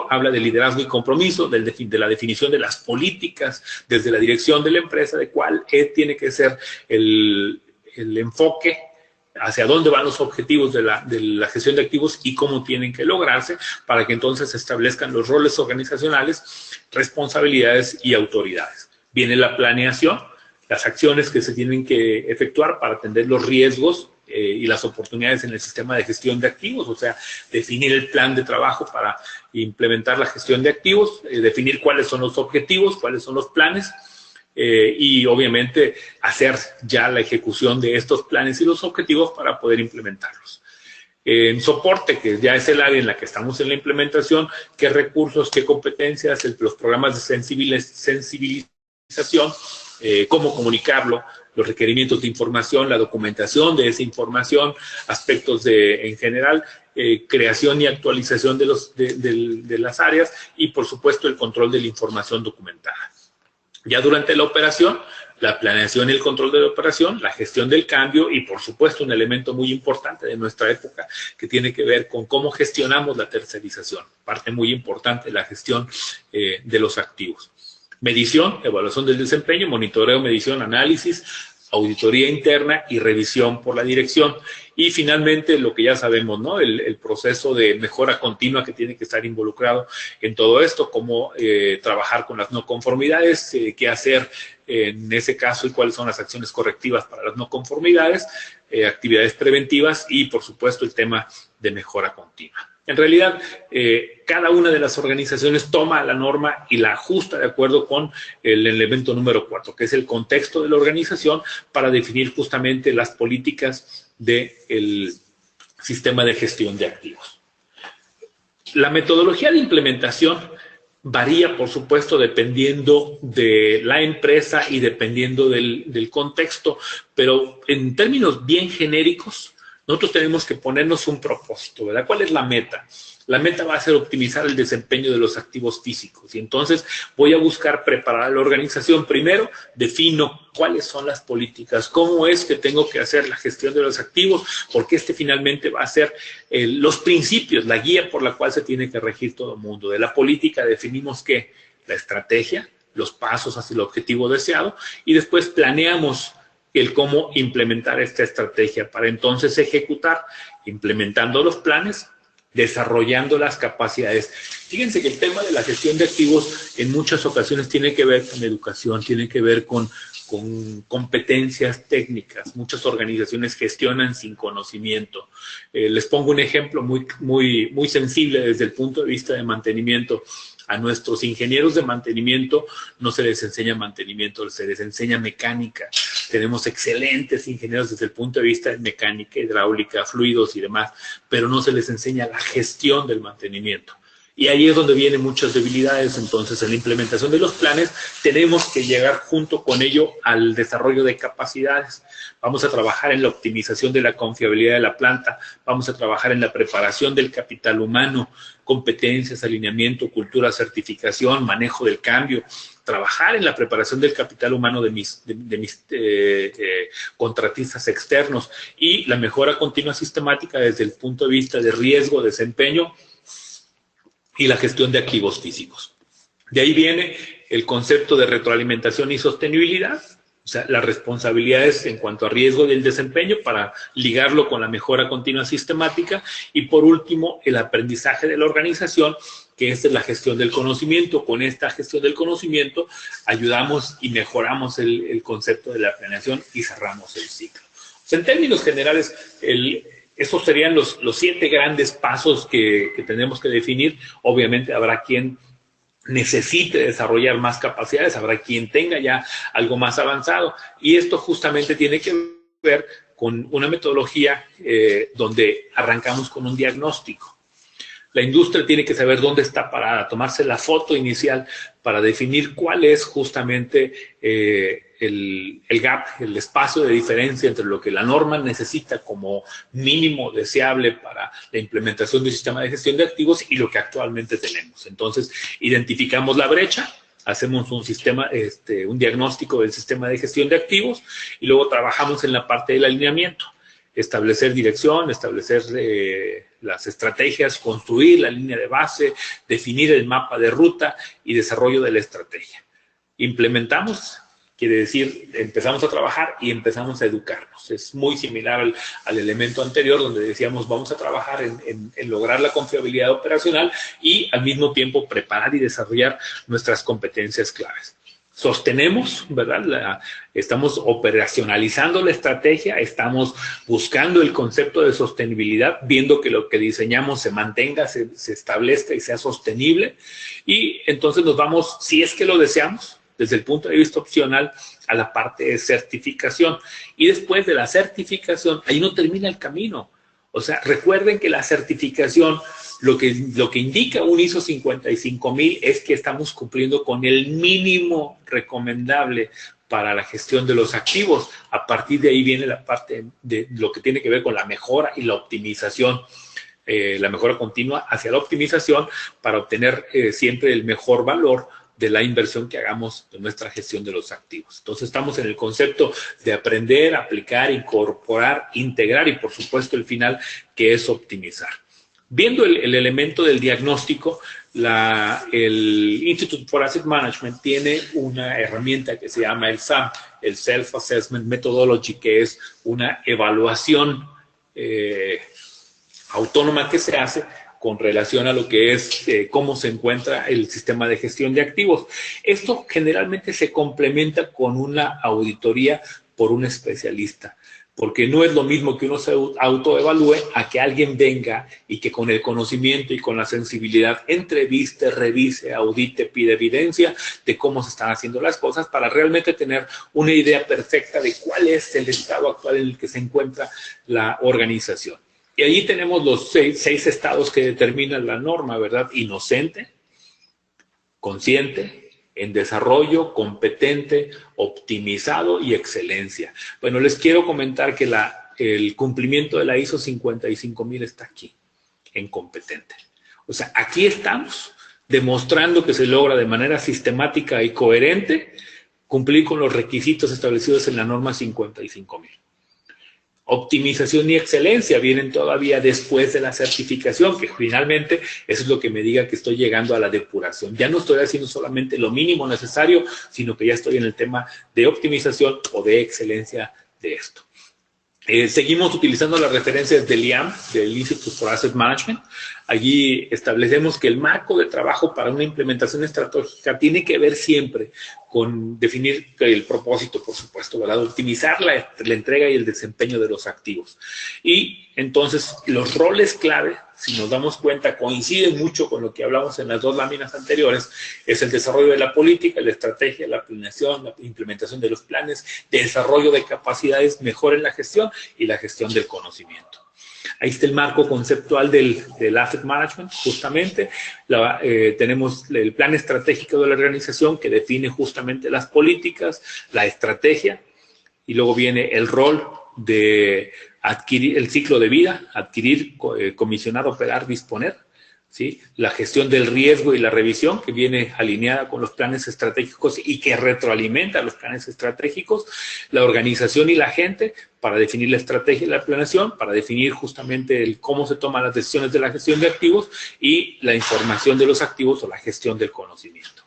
habla de liderazgo y compromiso, de la definición de las políticas desde la dirección de la empresa, de cuál tiene que ser el enfoque, hacia dónde van los objetivos de la gestión de activos y cómo tienen que lograrse para que entonces se establezcan los roles organizacionales, responsabilidades y autoridades. Viene la planeación, las acciones que se tienen que efectuar para atender los riesgos y las oportunidades en el sistema de gestión de activos, o sea, definir el plan de trabajo para implementar la gestión de activos, definir cuáles son los objetivos, cuáles son los planes y obviamente hacer ya la ejecución de estos planes y los objetivos para poder implementarlos. En soporte, que ya es el área en la que estamos en la implementación, qué recursos, qué competencias, los programas de sensibilización, cómo comunicarlo, los requerimientos de información, la documentación de esa información, aspectos en general, creación y actualización de las áreas y, por supuesto, el control de la información documentada. Ya durante la operación, la planeación y el control de la operación, la gestión del cambio y, por supuesto, un elemento muy importante de nuestra época que tiene que ver con cómo gestionamos la tercerización, parte muy importante de la gestión de los activos. Medición, evaluación del desempeño, monitoreo, medición, análisis, auditoría interna y revisión por la dirección. Y finalmente, lo que ya sabemos, ¿no? El proceso de mejora continua que tiene que estar involucrado en todo esto, cómo trabajar con las no conformidades, qué hacer en ese caso y cuáles son las acciones correctivas para las no conformidades, actividades preventivas y, por supuesto, el tema de mejora continua. En realidad, cada una de las organizaciones toma la norma y la ajusta de acuerdo con el elemento número 4, que es el contexto de la organización para definir justamente las políticas del sistema de gestión de activos. La metodología de implementación varía, por supuesto, dependiendo de la empresa y dependiendo del contexto, pero en términos bien genéricos, nosotros tenemos que ponernos un propósito, ¿verdad? ¿Cuál es la meta? La meta va a ser optimizar el desempeño de los activos físicos y entonces voy a buscar preparar a la organización. Primero, defino cuáles son las políticas, cómo es que tengo que hacer la gestión de los activos, porque finalmente va a ser los principios, la guía por la cual se tiene que regir todo el mundo. De la política definimos ¿qué? La estrategia, los pasos hacia el objetivo deseado y después planeamos el cómo implementar esta estrategia para entonces ejecutar, implementando los planes, desarrollando las capacidades. Fíjense que el tema de la gestión de activos en muchas ocasiones tiene que ver con educación, tiene que ver con competencias técnicas. Muchas organizaciones gestionan sin conocimiento. Les pongo un ejemplo muy sensible desde el punto de vista de mantenimiento. A nuestros ingenieros de mantenimiento no se les enseña mantenimiento, se les enseña mecánica. Tenemos excelentes ingenieros desde el punto de vista de mecánica, hidráulica, fluidos y demás, pero no se les enseña la gestión del mantenimiento. Y ahí es donde vienen muchas debilidades. Entonces, en la implementación de los planes, tenemos que llegar junto con ello al desarrollo de capacidades. Vamos a trabajar en la optimización de la confiabilidad de la planta, vamos a trabajar en la preparación del capital humano, competencias, alineamiento, cultura, certificación, manejo del cambio, trabajar en la preparación del capital humano de mis contratistas externos y la mejora continua sistemática desde el punto de vista de riesgo, desempeño, y la gestión de activos físicos. De ahí viene el concepto de retroalimentación y sostenibilidad, o sea, las responsabilidades en cuanto a riesgo del desempeño para ligarlo con la mejora continua sistemática y por último el aprendizaje de la organización, que es la gestión del conocimiento. Con esta gestión del conocimiento ayudamos y mejoramos el concepto de la planeación y cerramos el ciclo. O sea, en términos generales, esos serían los 7 grandes pasos que tenemos que definir. Obviamente habrá quien necesite desarrollar más capacidades, habrá quien tenga ya algo más avanzado. Y esto justamente tiene que ver con una metodología donde arrancamos con un diagnóstico. La industria tiene que saber dónde está parada, tomarse la foto inicial para definir cuál es justamente el gap, el espacio de diferencia entre lo que la norma necesita como mínimo deseable para la implementación de un sistema de gestión de activos y lo que actualmente tenemos. Entonces, identificamos la brecha, hacemos un diagnóstico del sistema de gestión de activos y luego trabajamos en la parte del alineamiento. Establecer dirección, establecer las estrategias, construir la línea de base, definir el mapa de ruta y desarrollo de la estrategia. Implementamos, quiere decir, empezamos a trabajar y empezamos a educarnos. Es muy similar al elemento anterior donde decíamos vamos a trabajar en lograr la confiabilidad operacional y al mismo tiempo preparar y desarrollar nuestras competencias claves. Sostenemos, ¿verdad? Estamos operacionalizando la estrategia, estamos buscando el concepto de sostenibilidad, viendo que lo que diseñamos se mantenga, se establezca y sea sostenible. Y entonces nos vamos, si es que lo deseamos, desde el punto de vista opcional, a la parte de certificación. Y después de la certificación, ahí no termina el camino. O sea, recuerden que la certificación, lo que indica un ISO 55000 es que estamos cumpliendo con el mínimo recomendable para la gestión de los activos. A partir de ahí viene la parte de lo que tiene que ver con la mejora y la optimización, la mejora continua hacia la optimización para obtener siempre el mejor valor de la inversión que hagamos en nuestra gestión de los activos. Entonces estamos en el concepto de aprender, aplicar, incorporar, integrar y por supuesto el final que es optimizar. Viendo el elemento del diagnóstico, el Institute for Asset Management tiene una herramienta que se llama el SAM, el Self-Assessment Methodology, que es una evaluación autónoma que se hace con relación a lo que es cómo se encuentra el sistema de gestión de activos. Esto generalmente se complementa con una auditoría por un especialista, porque no es lo mismo que uno se autoevalúe a que alguien venga y que con el conocimiento y con la sensibilidad entreviste, revise, audite, pide evidencia de cómo se están haciendo las cosas para realmente tener una idea perfecta de cuál es el estado actual en el que se encuentra la organización. Y allí tenemos los seis estados que determinan la norma, ¿verdad? Inocente, consciente, en desarrollo, competente, optimizado y excelencia. Bueno, les quiero comentar que el cumplimiento de la ISO 55000 está aquí, en competente. O sea, aquí estamos demostrando que se logra de manera sistemática y coherente cumplir con los requisitos establecidos en la norma 55000. Optimización y excelencia vienen todavía después de la certificación, que finalmente eso es lo que me diga que estoy llegando a la depuración. Ya no estoy haciendo solamente lo mínimo necesario, sino que ya estoy en el tema de optimización o de excelencia de esto. Seguimos utilizando las referencias del IAM, del Institute for Asset Management. Allí establecemos que el marco de trabajo para una implementación estratégica tiene que ver siempre con definir el propósito, por supuesto, ¿verdad? Optimizar la entrega y el desempeño de los activos. Y entonces los roles clave, si nos damos cuenta, coinciden mucho con lo que hablamos en las dos láminas anteriores, es el desarrollo de la política, la estrategia, la planeación, la implementación de los planes, desarrollo de capacidades, mejora en la gestión y la gestión del conocimiento. Ahí está el marco conceptual del Asset Management, justamente. Tenemos el plan estratégico de la organización que define justamente las políticas, la estrategia, y luego viene el rol de adquirir el ciclo de vida, adquirir, comisionar, operar, disponer, ¿sí? La gestión del riesgo y la revisión, que viene alineada con los planes estratégicos y que retroalimenta los planes estratégicos, la organización y la gente para definir la estrategia y la planeación, para definir justamente cómo se toman las decisiones de la gestión de activos y la información de los activos o la gestión del conocimiento.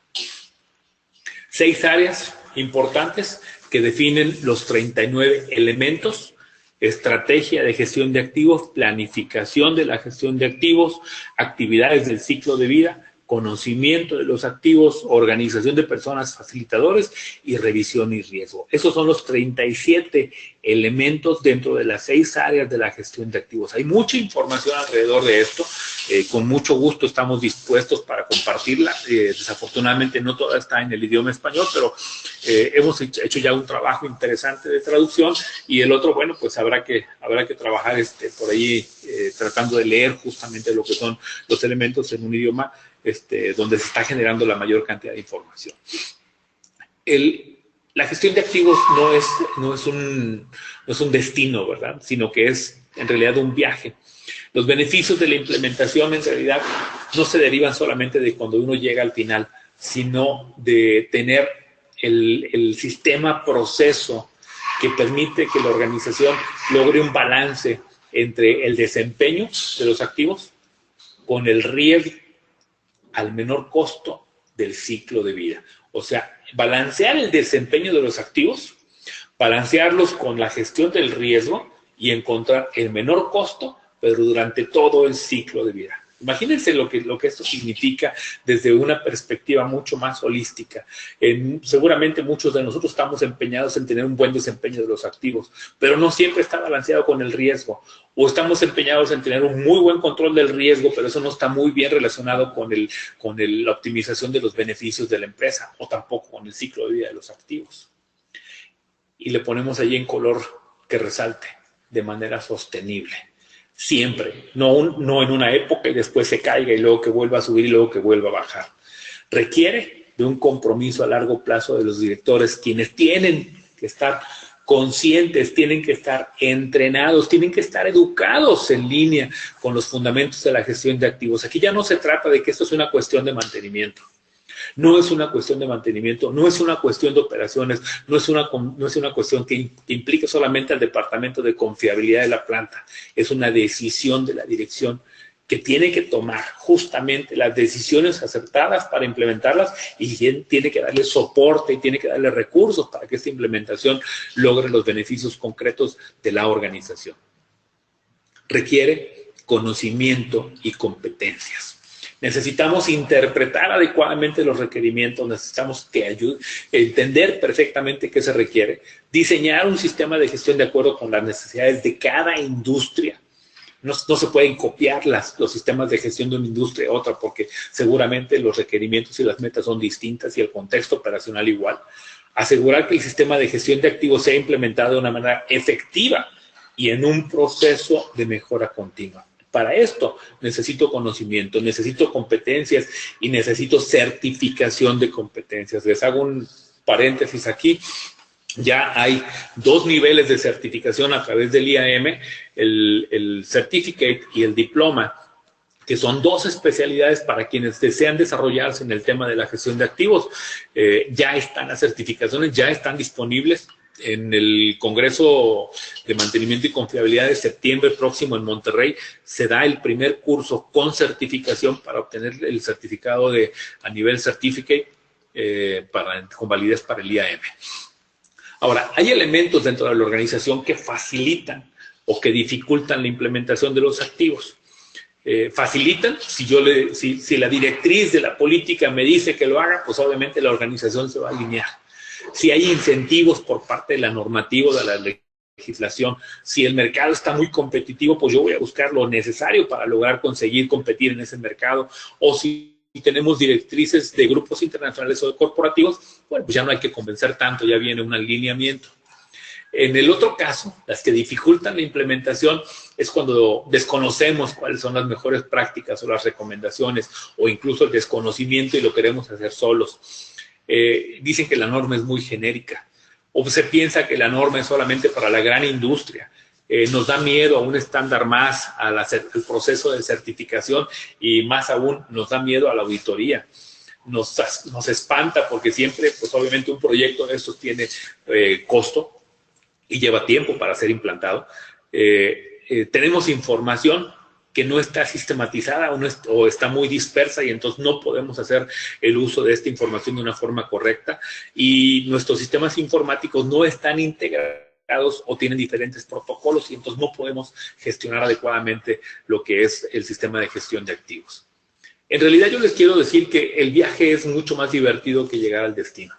6 áreas importantes que definen los 39 elementos: estrategia de gestión de activos, planificación de la gestión de activos, actividades del ciclo de vida, conocimiento de los activos, organización de personas facilitadores y revisión y riesgo. Esos son los 37 elementos dentro de las 6 áreas de la gestión de activos. Hay mucha información alrededor de esto. Con mucho gusto estamos dispuestos para compartirla. Desafortunadamente no toda está en el idioma español, pero hemos hecho ya un trabajo interesante de traducción, y el otro, bueno, pues habrá que trabajar por ahí tratando de leer justamente lo que son los elementos en un idioma donde se está generando la mayor cantidad de información. La gestión de activos no es un destino, ¿verdad? Sino que es en realidad un viaje. Los beneficios de la implementación en realidad no se derivan solamente de cuando uno llega al final, sino de tener el sistema proceso que permite que la organización logre un balance entre el desempeño de los activos con el riesgo al menor costo del ciclo de vida. O sea, balancear el desempeño de los activos, balancearlos con la gestión del riesgo y encontrar el menor costo, pero durante todo el ciclo de vida. Imagínense lo que esto significa desde una perspectiva mucho más holística. Seguramente muchos de nosotros estamos empeñados en tener un buen desempeño de los activos, pero no siempre está balanceado con el riesgo. O estamos empeñados en tener un muy buen control del riesgo, pero eso no está muy bien relacionado con la optimización de los beneficios de la empresa, o tampoco con el ciclo de vida de los activos. Y le ponemos allí en color que resalte de manera sostenible. Siempre, no en una época y después se caiga y luego que vuelva a subir y luego que vuelva a bajar. Requiere de un compromiso a largo plazo de los directores, quienes tienen que estar conscientes, tienen que estar entrenados, tienen que estar educados en línea con los fundamentos de la gestión de activos. Aquí ya no se trata de que esto es una cuestión de mantenimiento. No es una cuestión de mantenimiento, no es una cuestión de operaciones, no es una cuestión que implique solamente al departamento de confiabilidad de la planta. Es una decisión de la dirección que tiene que tomar justamente las decisiones acertadas para implementarlas y tiene que darle soporte y tiene que darle recursos para que esta implementación logre los beneficios concretos de la organización. Requiere conocimiento y competencias. Necesitamos interpretar adecuadamente los requerimientos, necesitamos entender perfectamente qué se requiere, diseñar un sistema de gestión de acuerdo con las necesidades de cada industria. No se pueden copiar los sistemas de gestión de una industria a otra porque seguramente los requerimientos y las metas son distintas y el contexto operacional igual. Asegurar que el sistema de gestión de activos sea implementado de una manera efectiva y en un proceso de mejora continua. Para esto necesito conocimiento, necesito competencias y necesito certificación de competencias. Les hago un paréntesis aquí. Ya hay 2 niveles de certificación a través del IAM, el Certificate y el Diploma, que son 2 especialidades para quienes desean desarrollarse en el tema de la gestión de activos. Ya están las certificaciones, ya están disponibles. En el Congreso de Mantenimiento y Confiabilidad de septiembre próximo en Monterrey se da el primer curso con certificación para obtener el certificado a nivel Certificate con validez para el IAM. Ahora, hay elementos dentro de la organización que facilitan o que dificultan la implementación de los activos. Facilitan, si la directriz de la política me dice que lo haga, pues obviamente la organización se va a alinear. Si hay incentivos por parte de la normativa, de la legislación, si el mercado está muy competitivo, pues yo voy a buscar lo necesario para lograr conseguir competir en ese mercado. O si tenemos directrices de grupos internacionales o de corporativos, bueno, pues ya no hay que convencer tanto, ya viene un alineamiento. En el otro caso, las que dificultan la implementación es cuando desconocemos cuáles son las mejores prácticas o las recomendaciones, o incluso el desconocimiento y lo queremos hacer solos. Dicen que la norma es muy genérica, o se piensa que la norma es solamente para la gran industria. Nos da miedo a un estándar más, al proceso de certificación y más aún nos da miedo a la auditoría. Nos espanta porque siempre, pues obviamente un proyecto de estos tiene costo y lleva tiempo para ser implantado. Tenemos información que no está sistematizada o está muy dispersa y entonces no podemos hacer el uso de esta información de una forma correcta y nuestros sistemas informáticos no están integrados o tienen diferentes protocolos y entonces no podemos gestionar adecuadamente lo que es el sistema de gestión de activos. En realidad yo les quiero decir que el viaje es mucho más divertido que llegar al destino,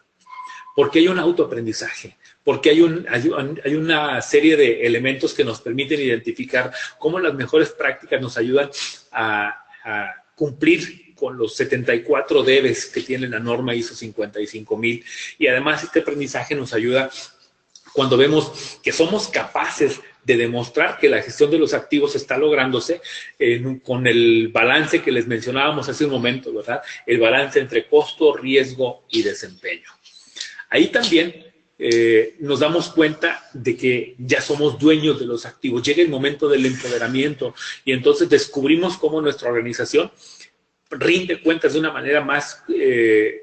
porque hay un autoaprendizaje, porque hay una serie de elementos que nos permiten identificar cómo las mejores prácticas nos ayudan a cumplir con los 74 debes que tiene la norma ISO 55000 y además este aprendizaje nos ayuda cuando vemos que somos capaces de demostrar que la gestión de los activos está lográndose con el balance que les mencionábamos hace un momento, ¿verdad? El balance entre costo, riesgo y desempeño. Ahí también nos damos cuenta de que ya somos dueños de los activos. Llega el momento del empoderamiento y entonces descubrimos cómo nuestra organización rinde cuentas de una manera más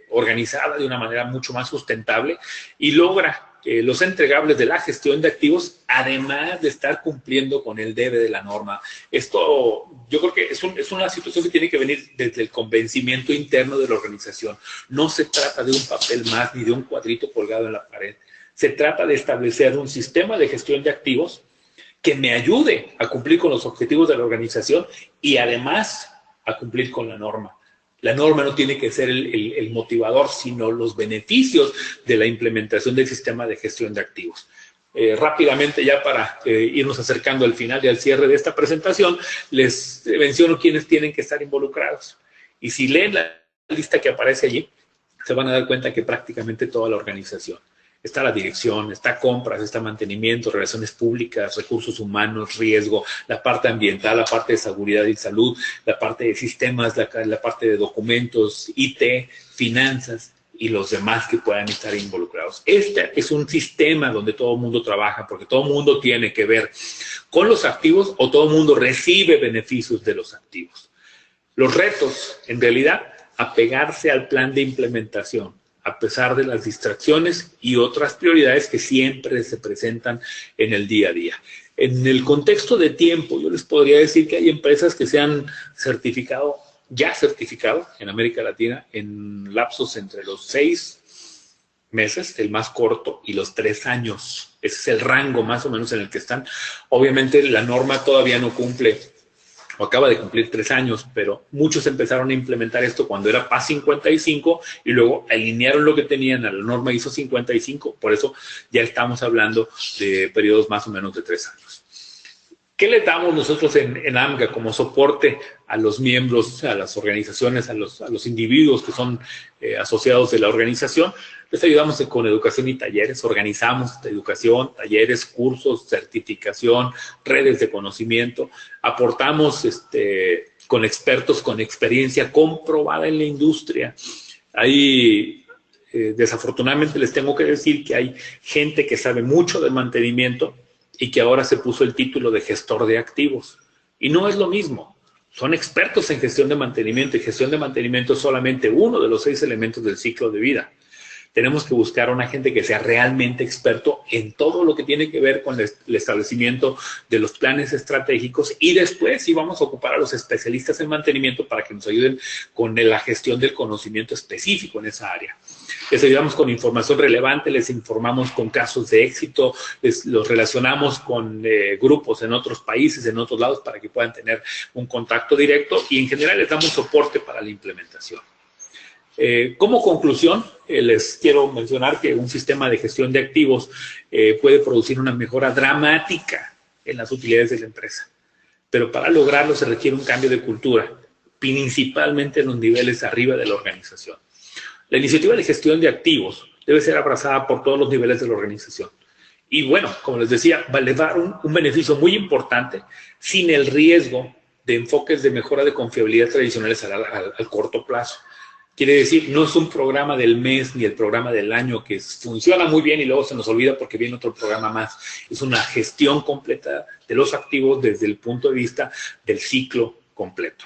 organizada, de una manera mucho más sustentable y logra los entregables de la gestión de activos, además de estar cumpliendo con el debe de la norma. Esto yo creo que es una situación que tiene que venir desde el convencimiento interno de la organización. No se trata de un papel más ni de un cuadrito colgado en la pared. Se trata de establecer un sistema de gestión de activos que me ayude a cumplir con los objetivos de la organización y además a cumplir con la norma. La norma no tiene que ser el motivador, sino los beneficios de la implementación del sistema de gestión de activos. Rápidamente, ya para irnos acercando al final y al cierre de esta presentación, les menciono quiénes tienen que estar involucrados. Y si leen la lista que aparece allí, se van a dar cuenta que prácticamente toda la organización. Está la dirección, está compras, está mantenimiento, relaciones públicas, recursos humanos, riesgo, la parte ambiental, la parte de seguridad y salud, la parte de sistemas, la parte de documentos, IT, finanzas. y los demás que puedan estar involucrados. Este es un sistema donde todo el mundo trabaja, porque todo el mundo tiene que ver con los activos o todo el mundo recibe beneficios de los activos. Los retos, en realidad, apegarse al plan de implementación, a pesar de las distracciones y otras prioridades que siempre se presentan en el día a día. En el contexto de tiempo, yo les podría decir que hay empresas que se han certificado en América Latina en lapsos entre los 6 meses, el más corto, y los 3 años. Ese es el rango más o menos en el que están. Obviamente la norma todavía no cumple o acaba de cumplir 3 años, pero muchos empezaron a implementar esto cuando era PAS 55 y luego alinearon lo que tenían a la norma ISO 55. Por eso ya estamos hablando de periodos más o menos de 3 años. ¿Qué le damos nosotros en AMGA como soporte a los miembros, a las organizaciones, a los individuos que son asociados de la organización? Les ayudamos con educación y talleres, organizamos educación, talleres, cursos, certificación, redes de conocimiento, aportamos con expertos con experiencia comprobada en la industria. Hay, desafortunadamente les tengo que decir que hay gente que sabe mucho de mantenimiento y que ahora se puso el título de gestor de activos. Y no es lo mismo. Son expertos en gestión de mantenimiento y gestión de mantenimiento es solamente uno de los 6 elementos del ciclo de vida. Tenemos que buscar a una gente que sea realmente experto en todo lo que tiene que ver con el establecimiento de los planes estratégicos y después sí vamos a ocupar a los especialistas en mantenimiento para que nos ayuden con la gestión del conocimiento específico en esa área. Les ayudamos con información relevante, les informamos con casos de éxito, los relacionamos con grupos en otros países, en otros lados, para que puedan tener un contacto directo y en general les damos soporte para la implementación. Como conclusión, les quiero mencionar que un sistema de gestión de activos puede producir una mejora dramática en las utilidades de la empresa, pero para lograrlo se requiere un cambio de cultura, principalmente en los niveles arriba de la organización. La iniciativa de gestión de activos debe ser abrazada por todos los niveles de la organización. Y bueno, como les decía, va a dar un beneficio muy importante sin el riesgo de enfoques de mejora de confiabilidad tradicionales al corto plazo. Quiere decir, no es un programa del mes ni el programa del año que funciona muy bien y luego se nos olvida porque viene otro programa más. Es una gestión completa de los activos desde el punto de vista del ciclo completo.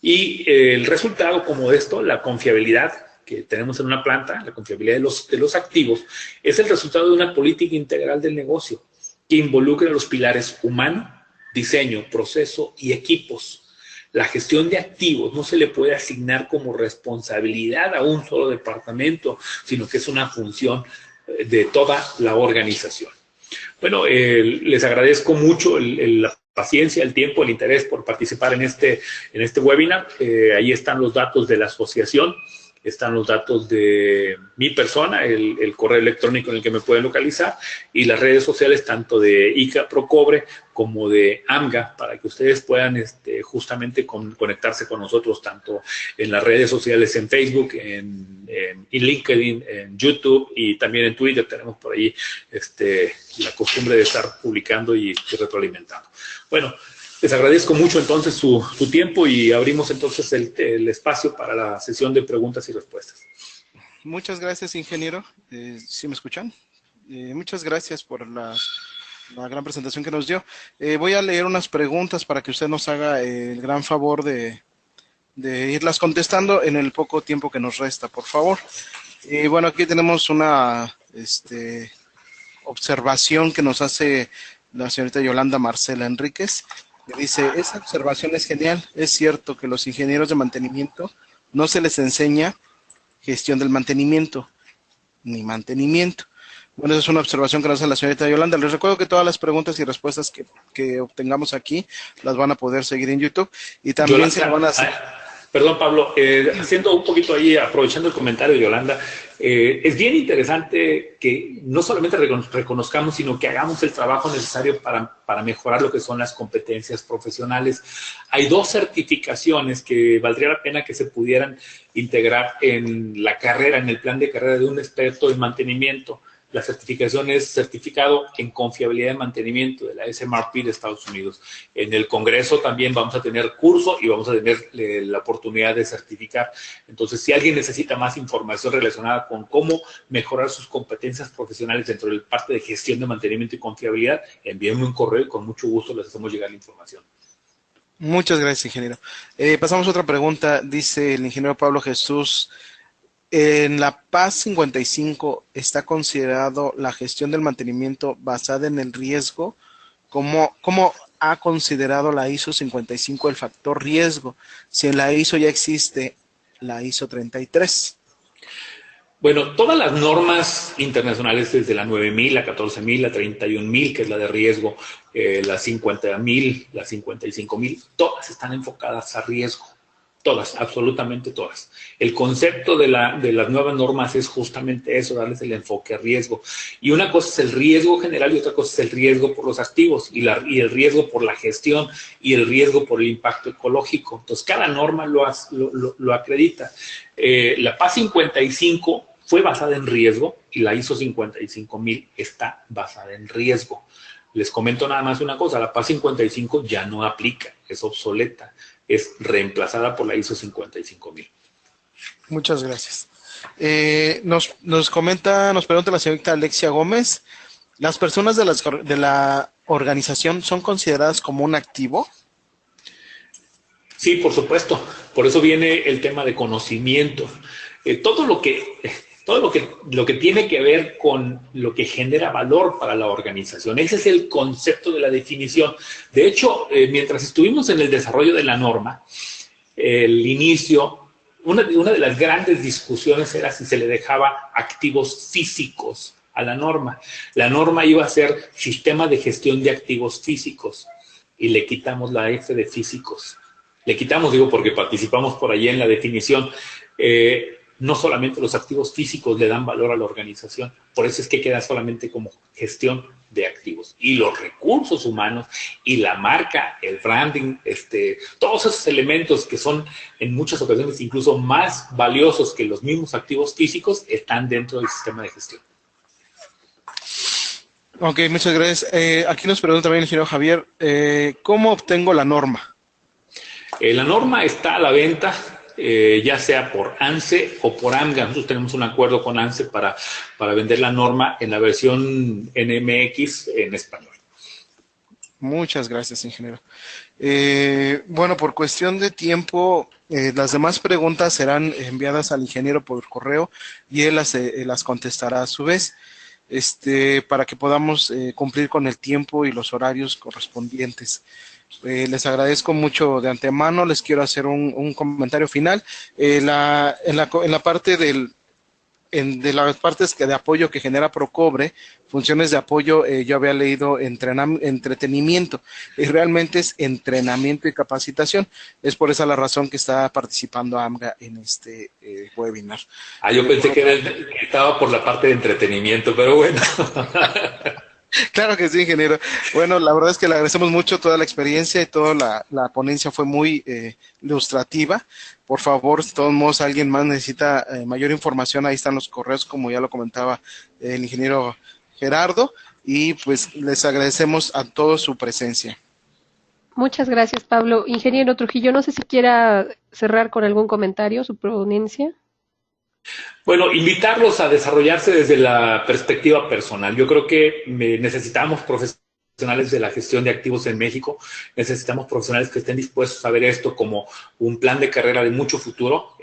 Y el resultado como esto, la confiabilidad que tenemos en una planta, la confiabilidad de los activos, es el resultado de una política integral del negocio que involucra los pilares humano, diseño, proceso y equipos. La gestión de activos no se le puede asignar como responsabilidad a un solo departamento, sino que es una función de toda la organización. Bueno, les agradezco mucho la paciencia, el tiempo, el interés por participar en este webinar. Ahí están los datos de la asociación. Están los datos de mi persona, el correo electrónico en el que me pueden localizar y las redes sociales tanto de ICA Procobre como de AMGA para que ustedes puedan justamente conectarse con nosotros tanto en las redes sociales en Facebook, en LinkedIn, en YouTube y también en Twitter. Tenemos por ahí la costumbre de estar publicando y retroalimentando. Bueno, les agradezco mucho entonces su tiempo y abrimos entonces el espacio para la sesión de preguntas y respuestas. Muchas gracias, ingeniero. ¿Sí me escuchan? Muchas gracias por la gran presentación que nos dio. Voy a leer unas preguntas para que usted nos haga el gran favor de irlas contestando en el poco tiempo que nos resta, por favor. Bueno, aquí tenemos una observación que nos hace la señorita Yolanda Marcela Enríquez. Dice, esa observación es genial. Es cierto que los ingenieros de mantenimiento no se les enseña gestión del mantenimiento, ni mantenimiento. Bueno, esa es una observación que nos hace la señorita Yolanda. Les recuerdo que todas las preguntas y respuestas que obtengamos aquí las van a poder seguir en YouTube y también Yolanda, se van a hacer. Perdón, Pablo, haciendo un poquito ahí, aprovechando el comentario de Yolanda, es bien interesante que no solamente reconozcamos, sino que hagamos el trabajo necesario para mejorar lo que son las competencias profesionales. Hay 2 certificaciones que valdría la pena que se pudieran integrar en la carrera, en el plan de carrera de un experto en mantenimiento. La certificación es certificado en confiabilidad de mantenimiento de la SMRP de Estados Unidos. En el Congreso también vamos a tener curso y vamos a tener la oportunidad de certificar. Entonces, si alguien necesita más información relacionada con cómo mejorar sus competencias profesionales dentro del parte de gestión de mantenimiento y confiabilidad, envíenme un correo y con mucho gusto les hacemos llegar la información. Muchas gracias, ingeniero. Pasamos a otra pregunta. Dice el ingeniero Pablo Jesús, en la PAS 55 está considerado la gestión del mantenimiento basada en el riesgo. ¿Cómo ha considerado la ISO 55 el factor riesgo? Si en la ISO ya existe la ISO 33. Bueno, todas las normas internacionales, desde la 9000, la 14000, la 31000, que es la de riesgo, la 50000, la 55000, todas están enfocadas a riesgo. Todas, absolutamente todas. El concepto de las nuevas normas es justamente eso, darles el enfoque a riesgo. Y una cosa es el riesgo general y otra cosa es el riesgo por los activos y el riesgo por la gestión y el riesgo por el impacto ecológico. Entonces, cada norma lo acredita. La PAS 55 fue basada en riesgo y la ISO 55000 está basada en riesgo. Les comento nada más una cosa, la PAS 55 ya no aplica, es obsoleta, es reemplazada por la ISO 55000. Muchas gracias. Nos pregunta la señorita Alexia Gómez, ¿las personas de la organización son consideradas como un activo? Sí, por supuesto. Por eso viene el tema de conocimiento. Todo lo que tiene que ver con lo que genera valor para la organización. Ese es el concepto de la definición. De hecho, mientras estuvimos en el desarrollo de la norma, el inicio, una de las grandes discusiones era si se le dejaba activos físicos a la norma. La norma iba a ser sistema de gestión de activos físicos y le quitamos la F de físicos. Le quitamos, digo, porque participamos por allí en la definición. No solamente los activos físicos le dan valor a la organización, por eso es que queda solamente como gestión de activos. Y los recursos humanos y la marca, el branding, todos esos elementos que son en muchas ocasiones incluso más valiosos que los mismos activos físicos están dentro del sistema de gestión. Ok, muchas gracias. Aquí nos pregunta también el ingeniero Javier, ¿cómo obtengo la norma? La norma está a la venta, ya sea por ANSE o por AMGA. Nosotros tenemos un acuerdo con ANSE para vender la norma en la versión NMX en español. Muchas gracias, ingeniero. Bueno, por cuestión de tiempo, las demás preguntas serán enviadas al ingeniero por correo y él las contestará a su vez, para que podamos cumplir con el tiempo y los horarios correspondientes. Les agradezco mucho de antemano. Les quiero hacer un comentario final. En la parte de las partes de apoyo que genera Procobre, funciones de apoyo, yo había leído entretenimiento, y realmente es entrenamiento y capacitación. Es por esa la razón que está participando AMGA en este webinar. Yo pensé que estaba por la parte de entretenimiento, pero bueno. Claro que sí, ingeniero. Bueno, la verdad es que le agradecemos mucho toda la experiencia y toda la ponencia fue muy ilustrativa. Por favor, de todos modos, alguien más necesita mayor información, ahí están los correos, como ya lo comentaba el ingeniero Gerardo, y pues les agradecemos a todos su presencia. Muchas gracias, Pablo. Ingeniero Trujillo, no sé si quiera cerrar con algún comentario su ponencia. Bueno, invitarlos a desarrollarse desde la perspectiva personal. Yo creo que necesitamos profesionales de la gestión de activos en México, necesitamos profesionales que estén dispuestos a ver esto como un plan de carrera de mucho futuro.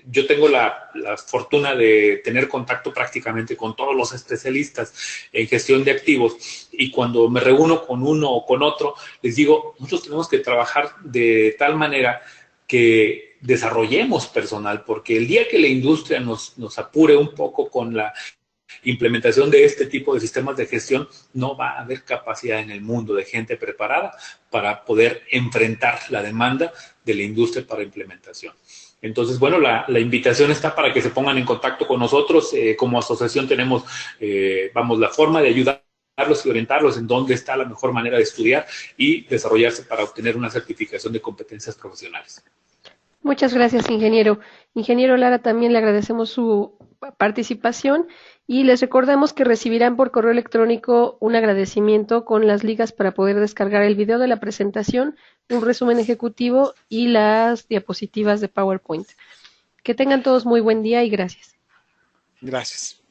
Yo tengo la fortuna de tener contacto prácticamente con todos los especialistas en gestión de activos y cuando me reúno con uno o con otro, les digo, nosotros tenemos que trabajar de tal manera que desarrollemos personal, porque el día que la industria nos apure un poco con la implementación de este tipo de sistemas de gestión, no va a haber capacidad en el mundo de gente preparada para poder enfrentar la demanda de la industria para implementación. Entonces, bueno, la invitación está para que se pongan en contacto con nosotros. Como asociación tenemos, la forma de ayudarlos y orientarlos en dónde está la mejor manera de estudiar y desarrollarse para obtener una certificación de competencias profesionales. Muchas gracias, ingeniero. Ingeniero Lara, también le agradecemos su participación Y les recordamos que recibirán por correo electrónico un agradecimiento con las ligas para poder descargar el video de la presentación, un resumen ejecutivo y las diapositivas de PowerPoint. Que tengan todos muy buen día y gracias. Gracias.